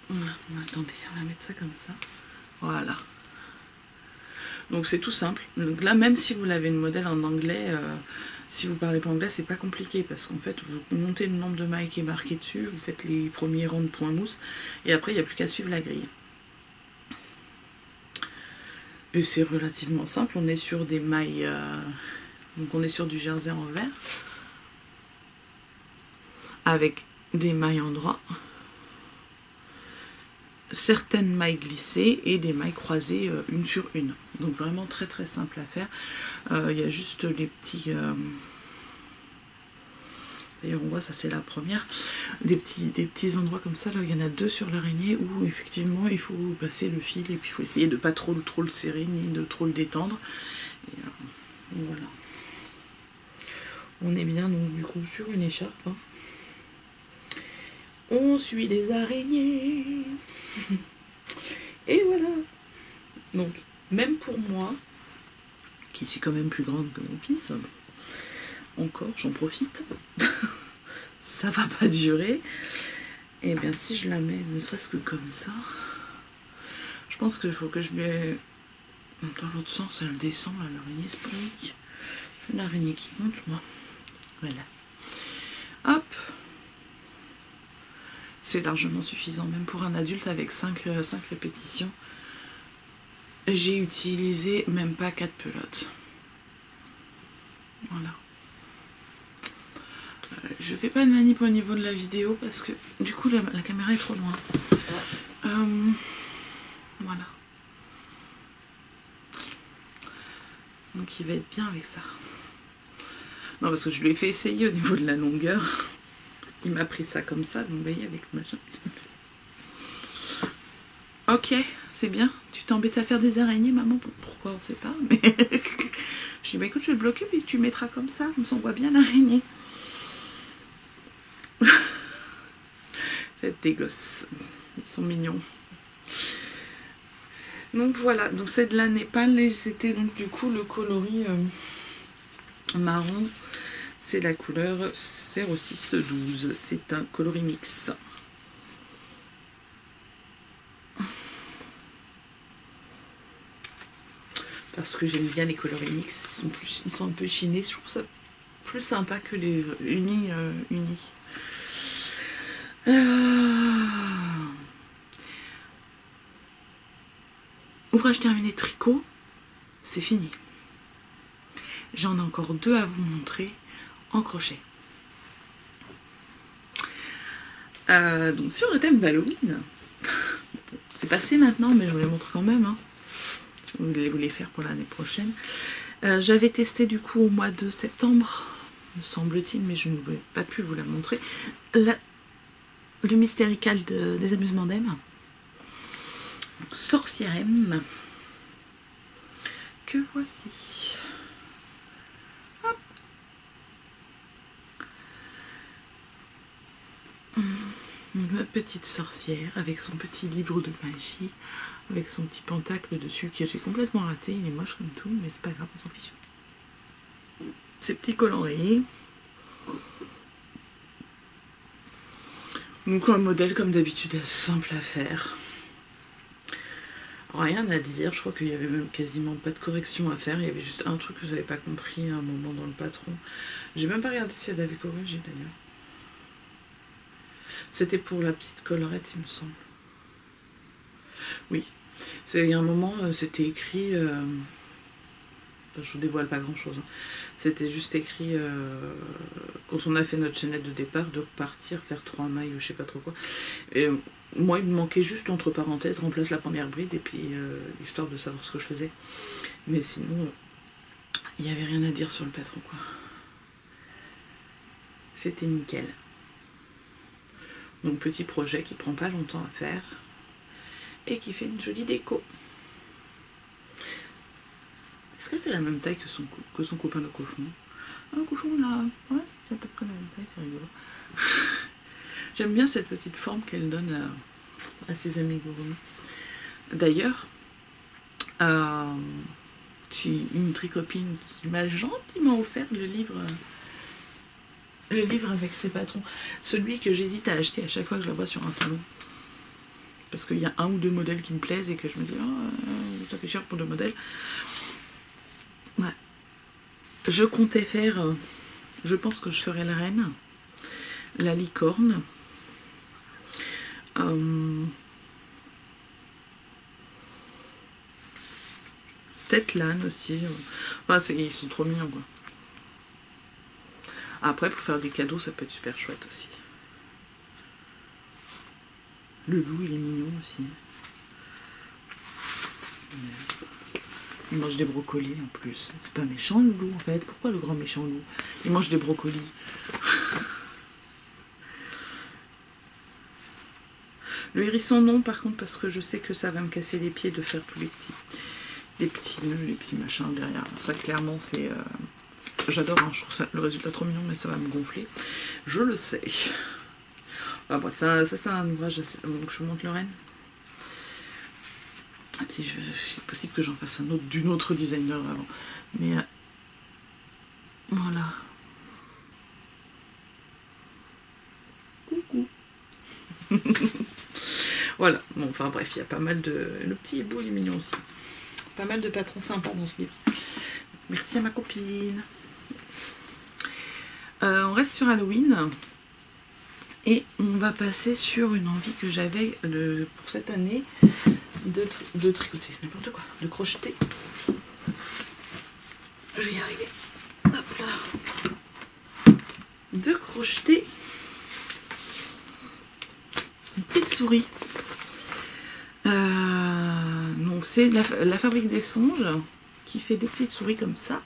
Attendez, on va mettre ça comme ça. Voilà. Donc c'est tout simple. Donc là, même si vous l'avez le modèle en anglais, si vous parlez pas anglais, c'est pas compliqué parce qu'en fait, vous montez le nombre de mailles qui est marqué dessus, vous faites les premiers rangs de points mousse et après, il n'y a plus qu'à suivre la grille. Et c'est relativement simple. On est sur des mailles, donc on est sur du jersey en vert avec des mailles en droit, certaines mailles glissées et des mailles croisées une sur une. Donc vraiment très très simple à faire. Il y a juste les petits... D'ailleurs on voit, ça c'est la première. Des petits endroits comme ça, là il y en a 2 sur l'araignée où effectivement il faut passer le fil et puis il faut essayer de pas trop le serrer ni de trop le détendre. Et, voilà. On est bien donc du coup sur une écharpe. Hein. On suit les araignées. Et voilà. Donc, même pour moi, qui suis quand même plus grande que mon fils, encore, j'en profite. Ça va pas durer. Et bien, si je la mets, ne serait-ce que comme ça, je pense qu'il faut que je mette dans l'autre sens, elle descend, l'araignée se plique. L'araignée qui monte, moi. Voilà. Hop. C'est largement suffisant, même pour un adulte avec 5 répétitions. J'ai utilisé même pas 4 pelotes. Voilà. Je fais pas de manip au niveau de la vidéo parce que du coup la caméra est trop loin. Voilà. Donc il va être bien avec ça. Non, parce que je lui ai fait essayer au niveau de la longueur. Il m'a pris ça comme ça, donc vous voyez avec le machin. Ok, c'est bien. Tu t'embêtes à faire des araignées, maman? Pourquoi, on sait pas. Mais je dis, bah écoute, je vais le bloquer, puis tu mettras comme ça, comme ça on voit bien l'araignée. Faites des gosses. Ils sont mignons. Donc voilà, donc c'est de la Népal et c'était donc du coup le coloris marron. C'est la couleur 0612. C'est un coloris mix. Parce que j'aime bien les coloris mix. Ils sont un peu chinés. Je trouve ça plus sympa que les unis. Ouvrage terminé tricot. C'est fini. J'en ai encore 2 à vous montrer en crochet. Donc sur le thème d'Halloween, c'est passé maintenant, mais je vous les montre quand même. Hein. Je voulais vous les faire pour l'année prochaine. J'avais testé du coup au mois de septembre, me semble-t-il, mais je n'ai pas pu vous la montrer. Le mystérical des amusements d'Em. Sorcière M. Que voici. Hop. Une petite sorcière avec son petit livre de magie, avec son petit pentacle dessus que j'ai complètement raté. Il est moche comme tout, mais c'est pas grave, on s'en fiche. Ces petits coloris. Donc un modèle comme d'habitude simple à faire. Rien à dire, je crois qu'il y avait même quasiment pas de correction à faire. Il y avait juste un truc que j'avais pas compris à un moment dans le patron. J'ai même pas regardé si elle avait corrigé d'ailleurs. C'était pour la petite collerette, il me semble. Oui. Il y a un moment, c'était écrit Enfin, je vous dévoile pas grand chose. C'était juste écrit quand on a fait notre chaînette de départ de repartir, faire 3 mailles ou je sais pas trop quoi. Et moi, il me manquait juste entre parenthèses, remplace la première bride et puis histoire de savoir ce que je faisais. Mais sinon, il n'y avait rien à dire sur le patron quoi. C'était nickel. Donc petit projet qui prend pas longtemps à faire et qui fait une jolie déco. Est-ce qu'elle fait la même taille que son copain de cochon? Un cochon là, ouais, c'est à peu près la même taille, c'est rigolo. J'aime bien cette petite forme qu'elle donne à ses amigurumis. D'ailleurs, j'ai une tricopine qui m'a gentiment offert le livre avec ses patrons. Celui que j'hésite à acheter à chaque fois que je la vois sur un salon. Parce qu'il y a 1 ou 2 modèles qui me plaisent et que je me dis, oh, ça fait cher pour 2 modèles. Ouais. Je comptais faire, je pense que je ferai la reine, la licorne, peut-être l'âne aussi. Enfin, ils sont trop mignons quoi. Après, pour faire des cadeaux, ça peut être super chouette aussi. Le loup, il est mignon aussi. Il mange des brocolis en plus. C'est pas méchant le loup en fait. Pourquoi le grand méchant loup? Il mange des brocolis. Le hérisson non par contre parce que je sais que ça va me casser les pieds de faire tous les petits nœuds, les petits machins derrière. Ça clairement c'est... J'adore, hein, je trouve ça, le résultat trop mignon mais ça va me gonfler. Je le sais. Enfin, bref, ça c'est un ouvrage, donc je vous montre le renne. Si c'est possible que j'en fasse un autre d'une autre designer avant. Mais voilà. Coucou. Voilà. Bon, enfin bref, il y a pas mal de... Le petit hibou, il est mignon aussi. Pas mal de patrons sympas dans ce livre. Merci à ma copine. On reste sur Halloween. Et on va passer sur une envie que j'avais pour cette année de tricoter, n'importe quoi, de crocheter. Je vais y arriver. Hop là. De crocheter une petite souris. Donc c'est la Fabrique des Songes qui fait des petites souris comme ça.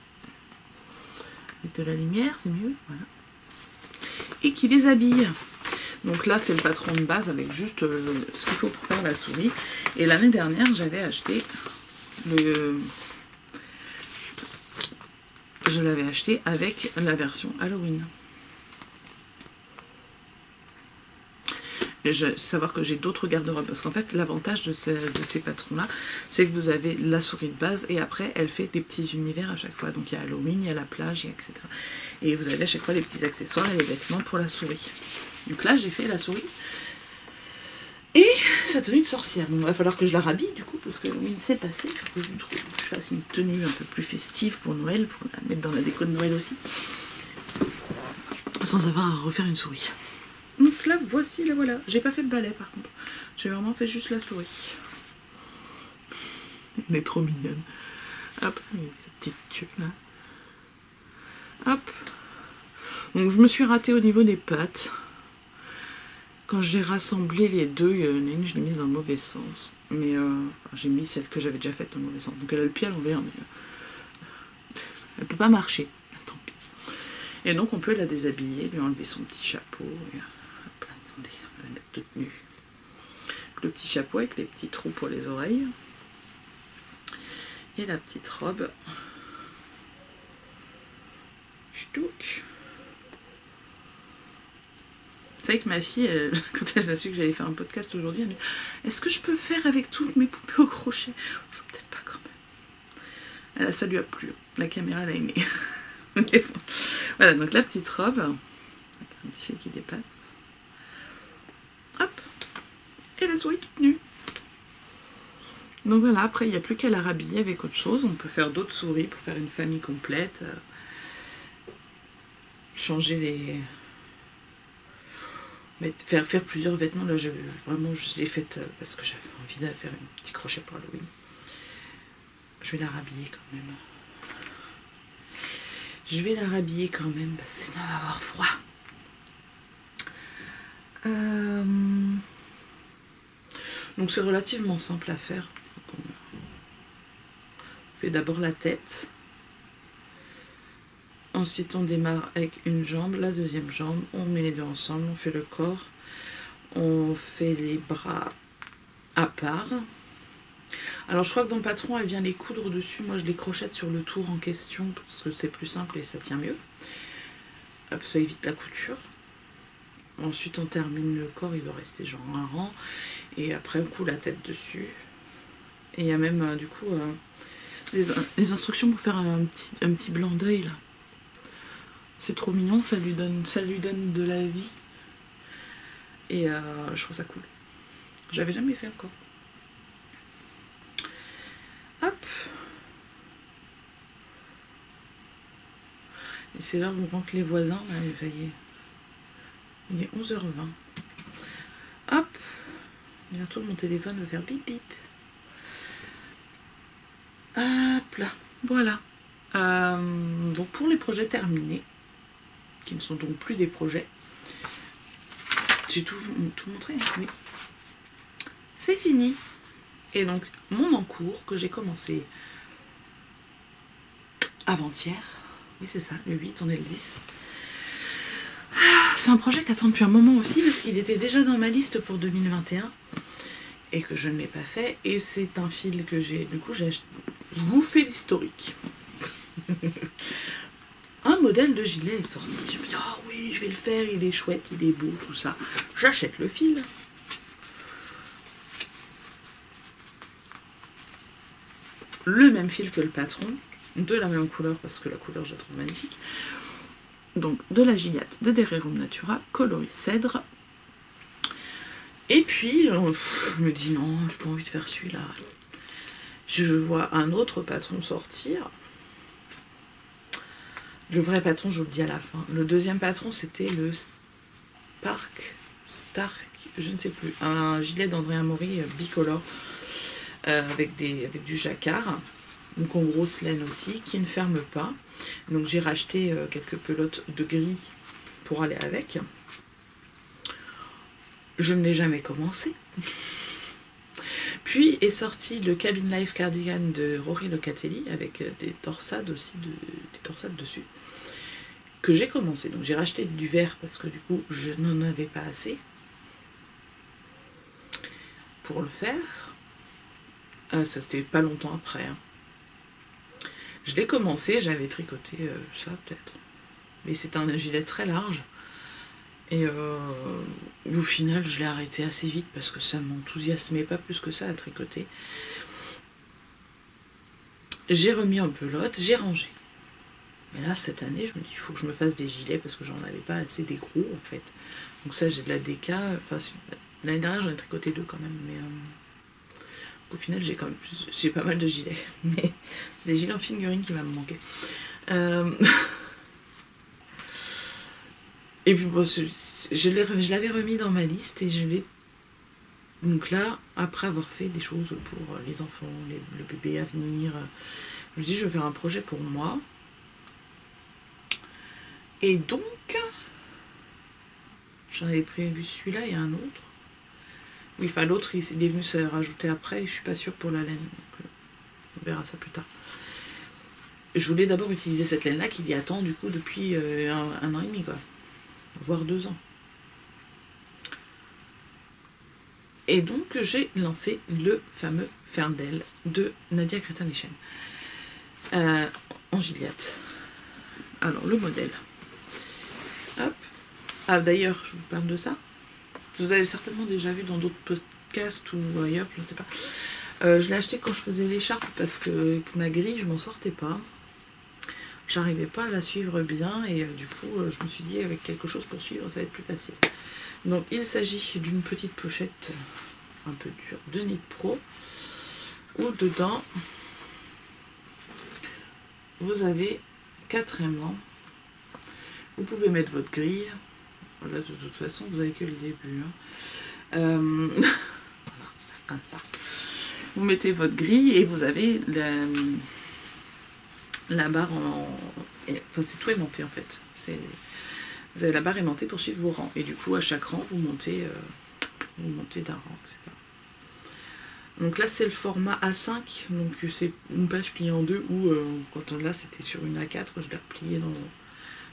Avec de la lumière, c'est mieux. Voilà. Et qui les habille. Donc là, c'est le patron de base avec juste ce qu'il faut pour faire la souris. Et l'année dernière, j'avais acheté je l'avais acheté avec la version Halloween. Savoir que j'ai d'autres garde-robes. Parce qu'en fait, l'avantage de ces patrons-là, c'est que vous avez la souris de base et après, elle fait des petits univers à chaque fois. Donc il y a Halloween, il y a la plage, etc. Et vous avez à chaque fois des petits accessoires et les vêtements pour la souris. Donc là, j'ai fait la souris et sa tenue de sorcière. Bon, il va falloir que je la rhabille du coup, parce que Halloween s'est passé. Il faut que je fasse une tenue un peu plus festive pour Noël, pour la mettre dans la déco de Noël aussi. Sans avoir à refaire une souris. Donc là, voici, la voilà. J'ai pas fait le balai par contre. J'ai vraiment fait juste la souris. Elle est trop mignonne. Hop, il y a cette petite queue là. Hop. Donc je me suis ratée au niveau des pattes. Quand j'ai rassemblé les deux, il y en a une, je l'ai mise dans le mauvais sens. Mais j'ai mis celle que j'avais déjà faite dans le mauvais sens. Donc elle a le pied à l'envers, mais elle peut pas marcher. Tant pis. Et donc on peut la déshabiller, lui enlever son petit chapeau. Et, hop là, attendez, on va la mettre toute nue. Le petit chapeau avec les petits trous pour les oreilles. Et la petite robe. Ch'touc. C'est vrai que ma fille, quand elle a su que j'allais faire un podcast aujourd'hui, elle me dit « Est-ce que je peux faire avec toutes mes poupées au crochet ?» Je ne peut-être pas quand même. Ça lui a plu. La caméra l'a aimé. Voilà, donc la petite robe, avec un petit fil qui dépasse. Hop. Et la souris toute nue. Donc voilà, après, il n'y a plus qu'à la rhabiller avec autre chose. On peut faire d'autres souris pour faire une famille complète. Changer les... Mais faire plusieurs vêtements, là, j'avais vraiment juste les faites parce que j'avais envie de faire un petit crochet pour Halloween. Je vais la rhabiller quand même. Je vais la rhabiller quand même parce que sinon elle va avoir froid. Donc c'est relativement simple à faire. Donc on fait d'abord la tête. Ensuite on démarre avec une jambe, la deuxième jambe. On met les deux ensemble, on fait le corps. On fait les bras à part. Alors je crois que dans le patron elle vient les coudre dessus. Moi je les crochette sur le tour en question parce que c'est plus simple et ça tient mieux. Ça évite la couture. Ensuite on termine le corps, il doit rester genre un rang. Et après on coud la tête dessus. Et il y a même du coup les instructions pour faire un petit blanc d'œil là. C'est trop mignon, ça lui donne de la vie. Et je trouve ça cool. J'avais jamais fait encore. Hop. Et c'est l'heure où on rentre les voisins. Là, il est 11h20. Hop. Bientôt mon téléphone va faire bip bip. Hop là. Voilà. Donc pour les projets terminés, qui ne sont donc plus des projets, j'ai tout montré, hein, oui. C'est fini. Et donc mon encours que j'ai commencé avant-hier, oui c'est ça, le 8, on est le 10. C'est un projet qui attend depuis un moment aussi parce qu'il était déjà dans ma liste pour 2021 et que je ne l'ai pas fait. Et c'est un fil que j'ai, du coup j'ai acheté. Je vous fais l'historique. Un modèle de gilet est sorti. Je me dis, oh oui, je vais le faire, il est chouette, il est beau, tout ça. J'achète le fil. Le même fil que le patron, de la même couleur, parce que la couleur je la trouve magnifique. Donc de la Gilliatt de Dererum Natura, coloris cèdre. Et puis, je me dis, non, j'ai pas envie de faire celui-là. Je vois un autre patron sortir. Le vrai patron, je vous le dis à la fin. Le deuxième patron, c'était le Stark, je ne sais plus. Un gilet d'Andrea Mori bicolore avec du jacquard. Donc en grosse laine aussi, qui ne ferme pas. Donc j'ai racheté quelques pelotes de gris pour aller avec. Je ne l'ai jamais commencé. Puis est sorti le Cabin Life Cardigan de Rory Locatelli avec des torsades aussi, des torsades dessus, que j'ai commencé. Donc j'ai racheté du vert parce que du coup je n'en avais pas assez pour le faire. C'était pas longtemps après. Hein. Je l'ai commencé, j'avais tricoté ça peut-être. Mais c'est un gilet très large. Et au final, je l'ai arrêté assez vite parce que ça m'enthousiasmait pas plus que ça à tricoter. J'ai remis en pelote, j'ai rangé. Mais là, cette année, je me dis, il faut que je me fasse des gilets parce que j'en avais pas assez des gros en fait. Donc ça, j'ai de la DK. Enfin, l'année dernière, j'en ai tricoté 2 quand même. Mais au final, j'ai pas mal de gilets. Mais c'est des gilets en fingering qui vont me manquer. Et puis bon, je l'avais remis dans ma liste et je l'ai. Donc là, après avoir fait des choses pour les enfants, le bébé à venir, je me dis je vais faire un projet pour moi. Et donc, j'en avais prévu celui-là et un autre. Oui, enfin l'autre, il est venu se rajouter après et je suis pas sûre pour la laine. Donc, on verra ça plus tard. Je voulais d'abord utiliser cette laine-là qui y attend du coup depuis un an et demi, quoi. Voire 2 ans. Et donc j'ai lancé le fameux Ferndale de Nadia Crétin-Lechen en Gilliatt. Alors le modèle. Hop. Ah d'ailleurs, je vous parle de ça. Vous avez certainement déjà vu dans d'autres podcasts ou ailleurs, je ne sais pas. Je l'ai acheté quand je faisais l'écharpe parce que avec ma grille, je m'en sortais pas. J'arrivais pas à la suivre bien et du coup je me suis dit avec quelque chose pour suivre ça va être plus facile. Donc il s'agit d'une petite pochette un peu dure de Knit Pro où dedans vous avez 4 aimants. Vous pouvez mettre votre grille. Voilà, de toute façon vous avez que le début. Hein. Voilà, comme ça. Vous mettez votre grille et vous avez la barre enfin, c'est tout aimanté en fait. Vous avez la barre aimantée pour suivre vos rangs. Et du coup, à chaque rang, vous montez d'un rang, etc. Donc là, c'est le format A5. Donc c'est une page pliée en deux ou quand là, c'était sur une A4, je l'ai replié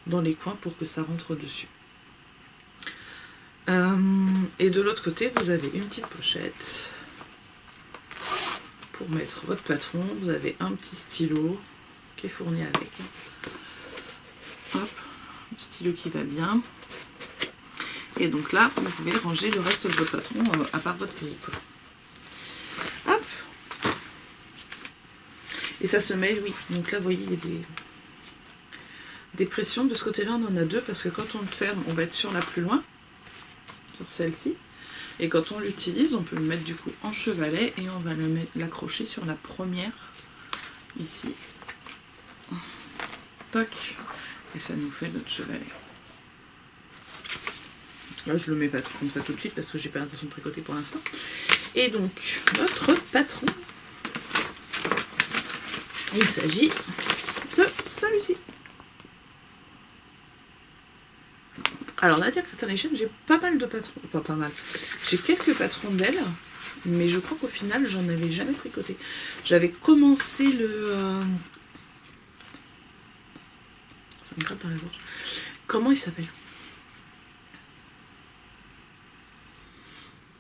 dans les coins pour que ça rentre dessus. Et de l'autre côté, vous avez une petite pochette pour mettre votre patron. Vous avez un petit stylo qui est fourni avec. Hop, le stylo qui va bien. Et donc là, vous pouvez ranger le reste de votre patron à part votre grille. Hop. Et ça se met, oui. Donc là, vous voyez, il y a des pressions. De ce côté-là, on en a deux parce que quand on le ferme, on va être sur la plus loin, sur celle-ci. Et quand on l'utilise, on peut le mettre du coup en chevalet et on va l'accrocher sur la première, ici. Toc. Et ça nous fait notre chevalet. Là, je le mets pas comme ça tout de suite parce que j'ai pas l'intention de tricoter pour l'instant. Et donc, notre patron, il s'agit de celui-ci. Alors, Nadia Creation, j'ai pas mal de patrons. Enfin, pas mal. J'ai quelques patrons d'elle, mais je crois qu'au final, j'en avais jamais tricoté. J'avais commencé le... Ça me gratte dans la gorge. Comment il s'appelle?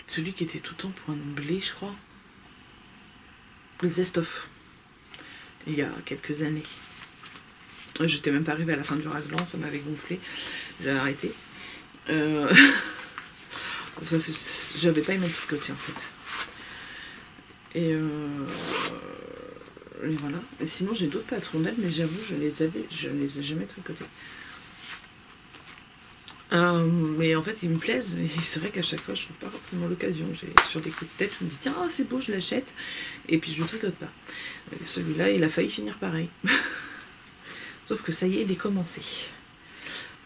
Celui qui était tout le temps pour un blé, je crois. Le Zestoff. Il y a quelques années. J'étais même pas arrivée à la fin du raglan, ça m'avait gonflé. J'ai arrêté. Enfin, j'avais pas aimé le tricoter en fait. Et voilà. Et sinon j'ai d'autres patrons d'elle, mais j'avoue je les ai jamais tricotés. Mais en fait ils me plaisent, et c'est vrai qu'à chaque fois je trouve pas forcément l'occasion. Sur des coups de tête je me dis tiens oh, c'est beau, je l'achète, et puis je ne tricote pas. Celui-là il a failli finir pareil. Sauf que ça y est, il est commencé.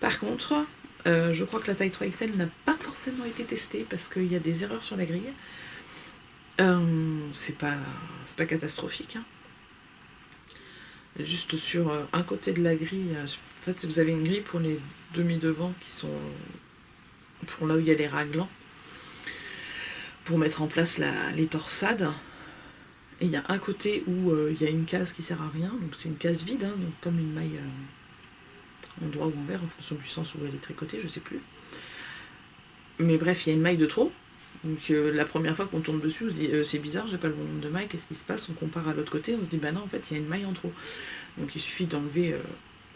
Par contre, je crois que la taille 3XL n'a pas forcément été testée parce qu'il y a des erreurs sur la grille. C'est pas catastrophique. Hein. Juste sur un côté de la grille, en fait, vous avez une grille pour les demi-devants qui sont pour là où il y a les raglans, pour mettre en place les torsades. Et il y a un côté où il y a une case qui sert à rien, donc c'est une case vide, hein, donc comme une maille en droit ou envers en fonction du sens où elle est tricotée, je sais plus. Mais bref, il y a une maille de trop. Donc la première fois qu'on tourne dessus, on se dit c'est bizarre, j'ai pas le bon nombre de mailles, qu'est-ce qui se passe? On compare à l'autre côté, on se dit bah non, en fait il y a une maille en trop. Donc il suffit d'enlever.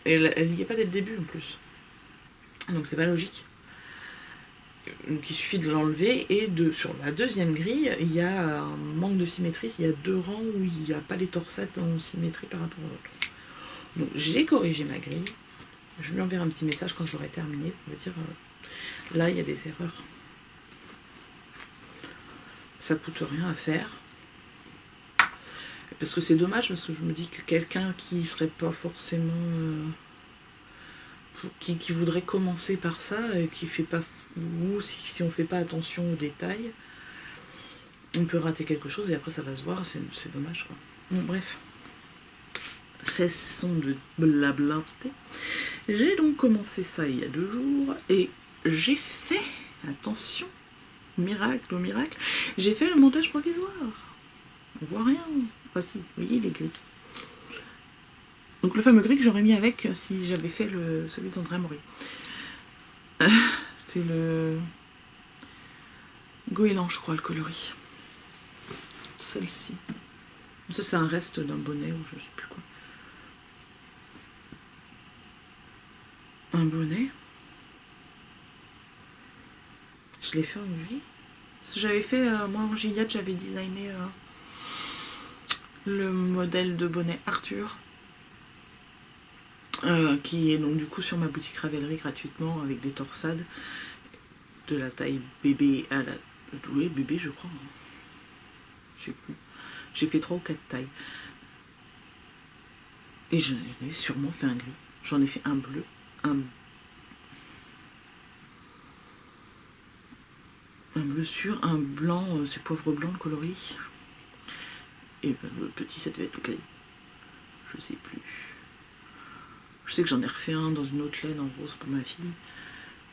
Et elle n'y est pas dès le début en plus. Donc c'est pas logique. Donc il suffit de l'enlever et sur la deuxième grille, il y a un manque de symétrie, il y a deux rangs où il n'y a pas les torsades en symétrie par rapport à l'autre. Donc j'ai corrigé ma grille, je lui enverrai un petit message quand j'aurai terminé pour me dire là il y a des erreurs. Ça coûte rien à faire. Parce que c'est dommage, parce que je me dis que quelqu'un qui serait pas forcément... qui voudrait commencer par ça, et qui fait pas... ou si on fait pas attention aux détails, on peut rater quelque chose et après ça va se voir, c'est dommage quoi. Bon bref. Cessons de blablater. J'ai donc commencé ça il y a 2 jours, et j'ai fait... Attention, miracle au miracle, j'ai fait le montage provisoire. On voit rien. Enfin si, vous voyez les grilles. Donc le fameux gris que j'aurais mis avec si j'avais fait celui d'André Maury. C'est le goéland, je crois, le coloris. Celle-ci. Ça c'est un reste d'un bonnet ou je sais plus quoi. Un bonnet. Je l'ai fait en gris. J'avais fait, moi en Gilliatt, j'avais designé le modèle de bonnet Arthur. Qui est donc du coup sur ma boutique Ravelry gratuitement avec des torsades de la taille bébé à la... Oui, bébé je crois. Je sais plus. J'ai fait 3 ou 4 tailles. Et j'en ai sûrement fait un gris. J'en ai fait un bleu, un bleu sûr, un blanc, c'est poivre blanc le coloris. Et ben, le petit ça devait être le cahier. Je sais plus. Je sais que j'en ai refait un dans une autre laine en rose pour ma fille.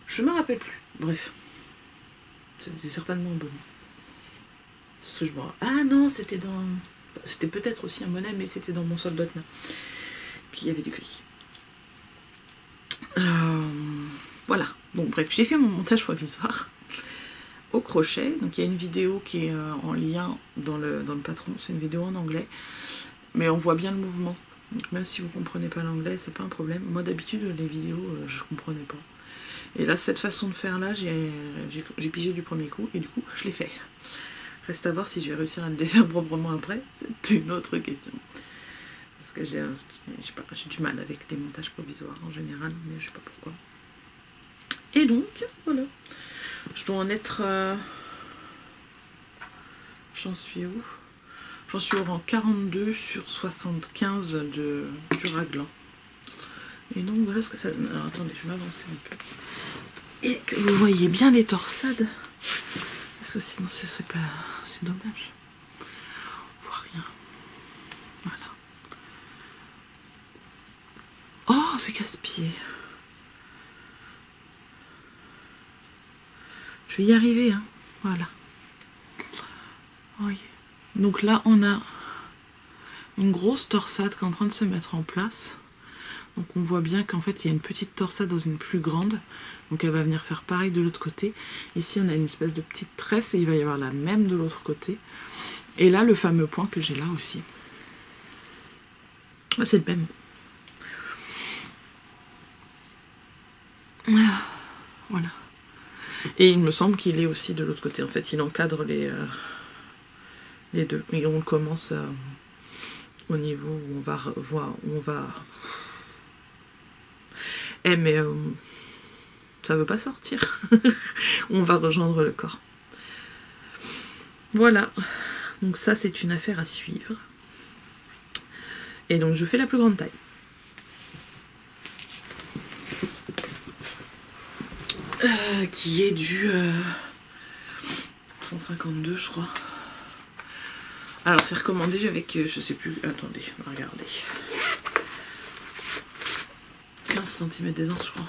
Je me rappelle plus. Bref. C'était certainement bon. Parce que je vois. Ah non, c'était dans... C'était peut-être aussi un Monet, mais c'était dans mon soldat qui avait du gris. Voilà. Bon, bref, j'ai fait mon montage provisoire au crochet. Donc il y a une vidéo qui est en lien dans le patron. C'est une vidéo en anglais. Mais on voit bien le mouvement. Donc même si vous ne comprenez pas l'anglais, c'est pas un problème. Moi d'habitude, les vidéos, je ne comprenais pas. Et là, cette façon de faire là, j'ai pigé du premier coup et du coup, je l'ai fait. Reste à voir si je vais réussir à le défaire proprement après. C'est une autre question. Parce que j'ai du mal avec les montages provisoires en général, mais je sais pas pourquoi. Et donc, voilà. Je dois en être... J'en suis où? J'en suis au rang 42 sur 75 du raglan. Et donc voilà ce que ça donne. Alors attendez, je vais m'avancer un peu. Et que vous voyez bien les torsades. Parce que sinon c'est pas... c'est dommage. On voit rien. Voilà. Oh, c'est casse-pied. Je vais y arriver, hein. Voilà. Oui. Donc là, on a une grosse torsade qui est en train de se mettre en place. Donc on voit bien qu'en fait, il y a une petite torsade dans une plus grande. Donc elle va venir faire pareil de l'autre côté. Ici, on a une espèce de petite tresse et il va y avoir la même de l'autre côté. Et là, le fameux point que j'ai là aussi. Ah, c'est le même. Voilà. Et il me semble qu'il est aussi de l'autre côté. En fait, il encadre les deux. Et on commence au niveau où on va voir, où on va... Eh mais ça veut pas sortir. On va rejoindre le corps. Voilà. Donc ça, c'est une affaire à suivre. Et donc je fais la plus grande taille. Qui est du 152, je crois. Alors c'est recommandé avec, je sais plus, attendez, on va regarder. 15 cm d'aisance, je crois.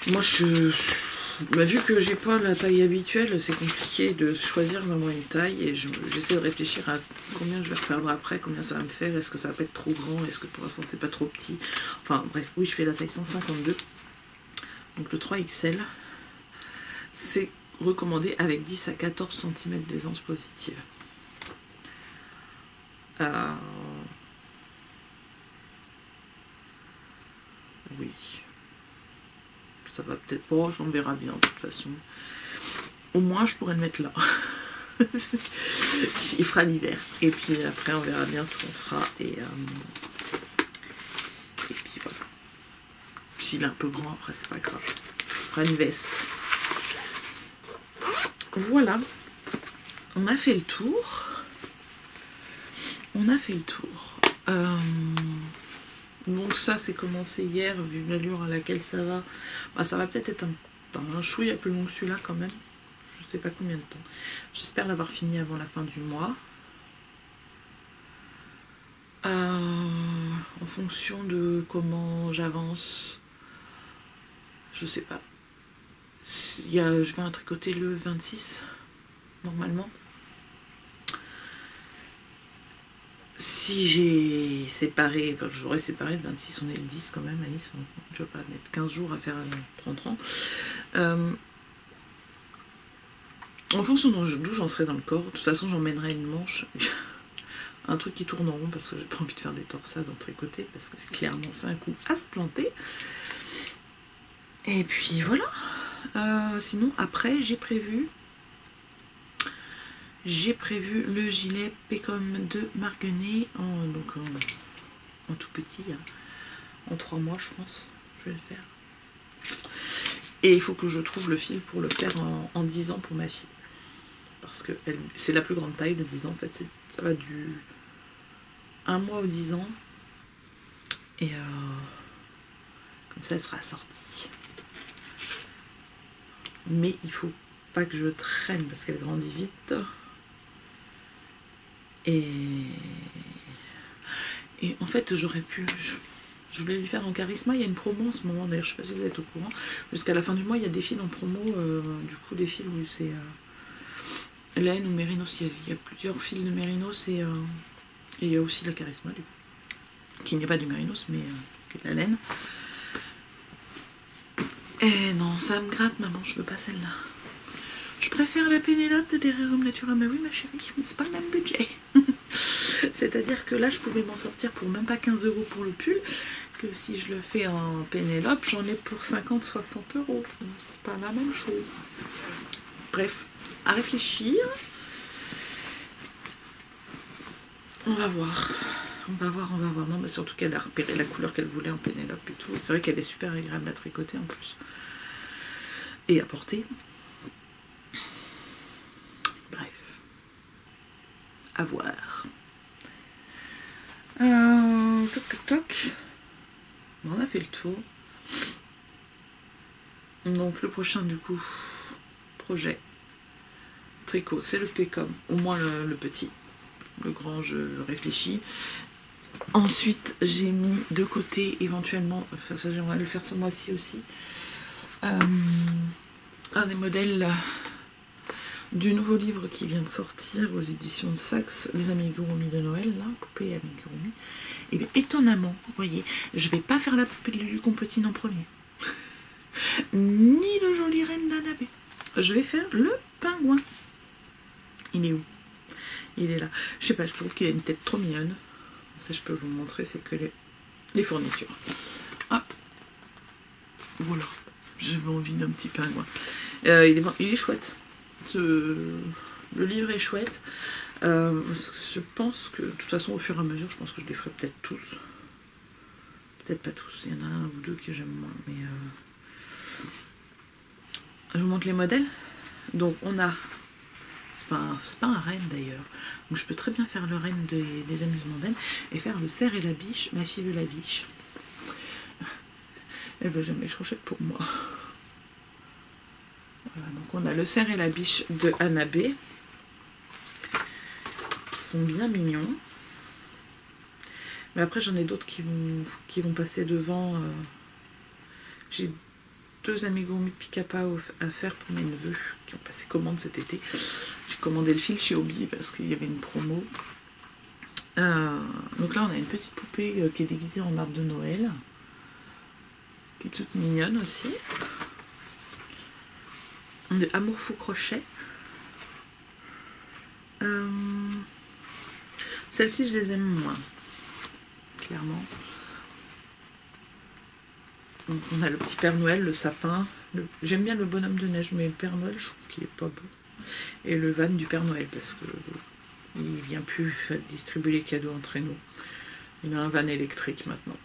Moi, vu que j'ai pas la taille habituelle, c'est compliqué de choisir vraiment une taille et j'essaie de réfléchir à combien je vais reperdre après, combien ça va me faire, est-ce que ça va pas être trop grand, est-ce que pour l'instant c'est pas trop petit. Enfin bref, oui, je fais la taille 152. Donc le 3XL, c'est recommandé avec 10 à 14 cm d'aisance positive. Oui. Ça va peut-être pas, on verra bien de toute façon. Au moins je pourrais le mettre là. Il fera l'hiver. Et puis après on verra bien ce qu'on fera. Et puis voilà. S'il est un peu grand, après c'est pas grave. On fera une veste. Voilà. On a fait le tour. On a fait le tour. Donc ça c'est commencé hier, vu l'allure à laquelle ça va. Bah, ça va peut-être être un chouïa plus long que celui-là quand même. Je sais pas combien de temps. J'espère l'avoir fini avant la fin du mois. En fonction de comment j'avance, je sais pas. Je vais tricoter le 26 normalement. Si j'ai séparé, enfin j'aurais séparé le 26, on est le 10 quand même, Alice, je ne vais pas mettre 15 jours à faire 30 ans. En fonction d'où j'en serai dans le corps, de toute façon j'emmènerai une manche, un truc qui tourne en rond parce que j'ai pas envie de faire des torsades en tricoté, parce que clairement c'est un coup à se planter. Et puis voilà. Sinon après j'ai prévu le gilet Pécom de Marguenet en tout petit, en 3 mois je pense, je vais le faire. Et il faut que je trouve le fil pour le faire en 10 ans pour ma fille. Parce que c'est la plus grande taille de 10 ans en fait, ça va du 1 mois aux 10 ans. Et comme ça elle sera sortie. Mais il faut pas que je traîne parce qu'elle grandit vite. Et en fait, j'aurais pu... Je voulais lui faire en charisme. Il y a une promo en ce moment, d'ailleurs, je sais pas si vous êtes au courant. Jusqu'à la fin du mois, il y a des fils en promo. Du coup, des fils où c'est laine ou mérinos. Il y a plusieurs fils de mérinos et il y a aussi la charisma, du coup. Qui n'est pas du mérinos, mais qui est de la laine. Eh non, ça me gratte, maman, je veux pas celle-là. Je préfère la Pénélope de Terrarium Natura. Mais oui, ma chérie, mais c'est pas le même budget. C'est-à-dire que là, je pouvais m'en sortir pour même pas 15 € pour le pull, que si je le fais en Pénélope, j'en ai pour 50-60 €. C'est pas la même chose. Bref, à réfléchir. On va voir. On va voir. Non, mais surtout qu'elle a repéré la couleur qu'elle voulait en Pénélope et tout. C'est vrai qu'elle est super agréable à tricoter en plus. Et à porter. Bref. À voir. Toc. On a fait le tour. Donc le prochain du coup projet tricot, c'est le P-com, au moins le petit. Le grand, je réfléchis. Ensuite, j'ai mis de côté éventuellement, enfin ça j'aimerais le faire ce mois-ci aussi, un des modèles du nouveau livre qui vient de sortir aux éditions de Saxe, les amigurumi de Noël, là, poupée amigurumi. Et bien étonnamment, vous voyez, je vais pas faire la poupée de Lulu Compotine en premier, ni le joli reine d'Annabé. Je vais faire le pingouin. Il est où? Il est là. Je sais pas, je trouve qu'il a une tête trop mignonne. Ça, je peux vous montrer, c'est que les fournitures. Hop. Voilà. J'avais envie d'un petit pingouin. Il est chouette. Le livre est chouette. Je pense que, de toute façon, au fur et à mesure, je pense que je les ferai peut-être tous. Peut-être pas tous. Il y en a un ou deux que j'aime moins. Mais je vous montre les modèles. Donc, on a... C'est pas un renne d'ailleurs. Donc je peux très bien faire le renne des amusements d'Anne et faire le cerf et la biche. Ma fille veut la biche. Elle veut jamais chochette pour moi. Voilà, donc on a le cerf et la biche de Annabé. Qui sont bien mignons. Mais après j'en ai d'autres qui vont passer devant. J'ai 2 amigurumi Picapa à faire pour mes neveux qui ont passé commande cet été. J'ai commandé le fil chez Obi parce qu'il y avait une promo. Donc là on a une petite poupée qui est déguisée en arbre de Noël, qui est toute mignonne aussi. De Amour Fou Crochet. Celles-ci je les aime moins, clairement. Donc on a le petit Père Noël, le sapin. J'aime bien le bonhomme de neige, mais le Père Noël, je trouve qu'il est pas beau. Et le van du Père Noël, parce que il vient plus distribuer les cadeaux entre nous. Il a un van électrique maintenant.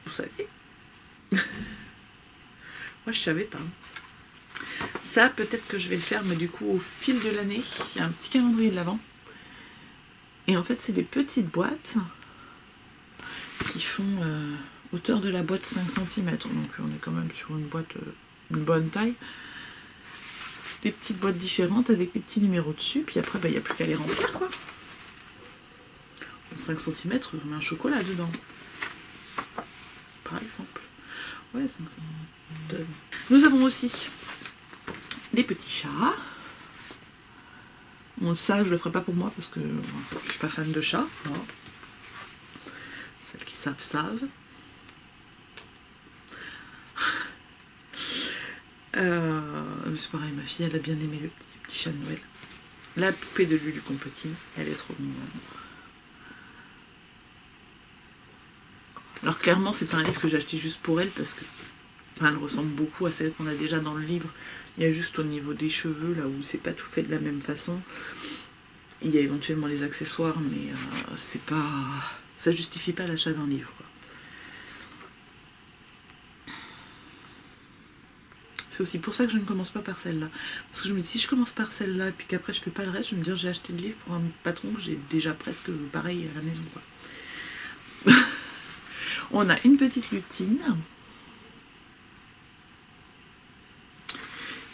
Vous savez? Moi, je savais pas. Ça, peut-être que je vais le faire, mais du coup, au fil de l'année, il y a un petit calendrier de l'Avent. Et en fait, c'est des petites boîtes qui font... hauteur de la boîte 5 cm, donc on est quand même sur une boîte une bonne taille. Des petites boîtes différentes avec des petits numéros dessus, puis après il n'y a plus qu'à les remplir quoi. En 5 cm, on met un chocolat dedans. Par exemple. Ouais, 5 cm. Nous avons aussi les petits chats. Bon, ça je le ferai pas pour moi parce que je suis pas fan de chats. Voilà. Celles qui savent. C'est pareil, ma fille elle a bien aimé le petit chat de Noël. La poupée de Lulu Compotine, elle est trop mignonne. Alors clairement c'est pas un livre que j'ai acheté juste pour elle parce que elle ressemble beaucoup à celle qu'on a déjà dans le livre. Il y a juste au niveau des cheveux là où c'est pas tout fait de la même façon. Il y a éventuellement les accessoires mais c'est pas... ça justifie pas l'achat d'un livre quoi. C'est aussi pour ça que je ne commence pas par celle-là. Parce que je me dis, si je commence par celle-là et puis qu'après je fais pas le reste, je vais me dire j'ai acheté le livre pour un patron que j'ai déjà presque pareil à la maison quoi. On a une petite lutine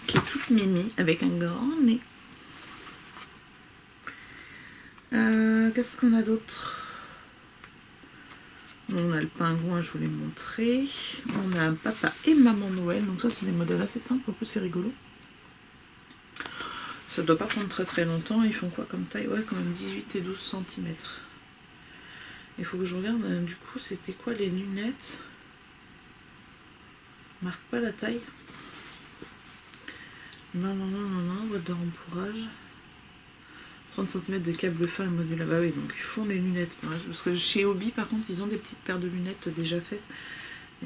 qui est toute mimi avec un grand nez. Qu'est-ce qu'on a d'autre? On a le pingouin, je vous l'ai montré. On a un papa et maman Noël. Donc ça, c'est des modèles assez simples. En plus, c'est rigolo. Ça doit pas prendre très longtemps. Ils font quoi comme taille? Ouais, quand même 18 et 12 cm. Il faut que je regarde. Du coup, c'était quoi les lunettes? Marque pas la taille. Non, boîte de rembourrage. 30 cm de câble fin et modulable. Ah oui, donc ils font les lunettes. Parce que chez Hobby, par contre, ils ont des petites paires de lunettes déjà faites.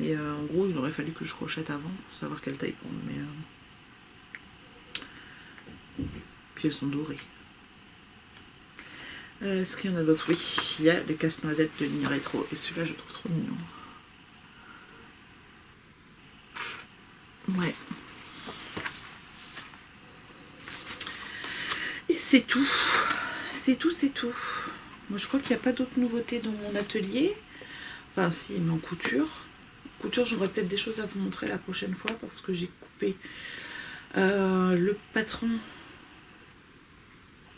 Et en gros, il aurait fallu que je crochette avant pour savoir quelle taille prendre. Mais puis elles sont dorées. Est-ce qu'il y en a d'autres? Oui, il y a le casse-noisette de ligne rétro. Et celui-là, je trouve trop mignon. Ouais. Et c'est tout. C'est tout. Moi, je crois qu'il n'y a pas d'autres nouveautés dans mon atelier. Enfin, si, mais en couture. Couture, j'aurai peut-être des choses à vous montrer la prochaine fois parce que j'ai coupé le patron.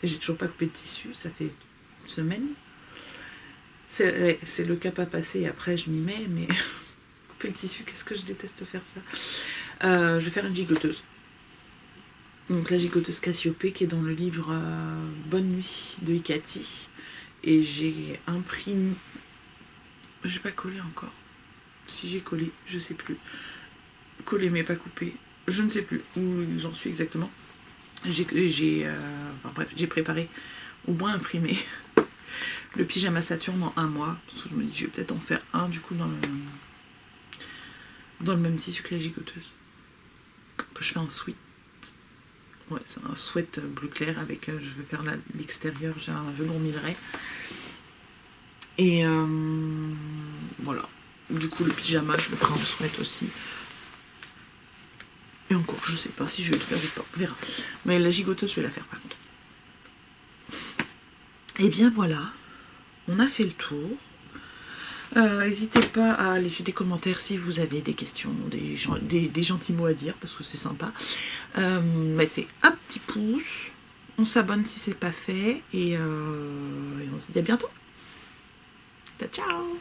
J'ai toujours pas coupé le tissu, ça fait une semaine. C'est le cap à passer, après je m'y mets, mais couper le tissu, qu'est-ce que je déteste faire ça. Je vais faire une gigoteuse. Donc la gigoteuse Cassiopée qui est dans le livre Bonne nuit de Hikati. Et j'ai imprimé... J'ai pas collé encore. Si j'ai collé, je sais plus. Collé mais pas coupé, je ne sais plus où j'en suis exactement. J'ai préparé, au moins imprimé, le pyjama Saturne en 1 mois. Parce que je me dis, je vais peut-être en faire un du coup dans le même tissu que la gigoteuse. Que je fais en sweat. Ouais, c'est un sweat bleu clair avec, je vais faire l'extérieur, j'ai un velours minerai. Et voilà. Du coup, le pyjama, je le ferai en sweat aussi. Et encore, je sais pas si je vais le faire ou pas, on verra. Mais la gigoteuse, je vais la faire par contre. Et bien voilà, on a fait le tour. N'hésitez pas à laisser des commentaires si vous avez des questions, des gentils mots à dire, parce que c'est sympa. Mettez un petit pouce, on s'abonne si c'est pas fait, et on se dit à bientôt. Ciao, ciao.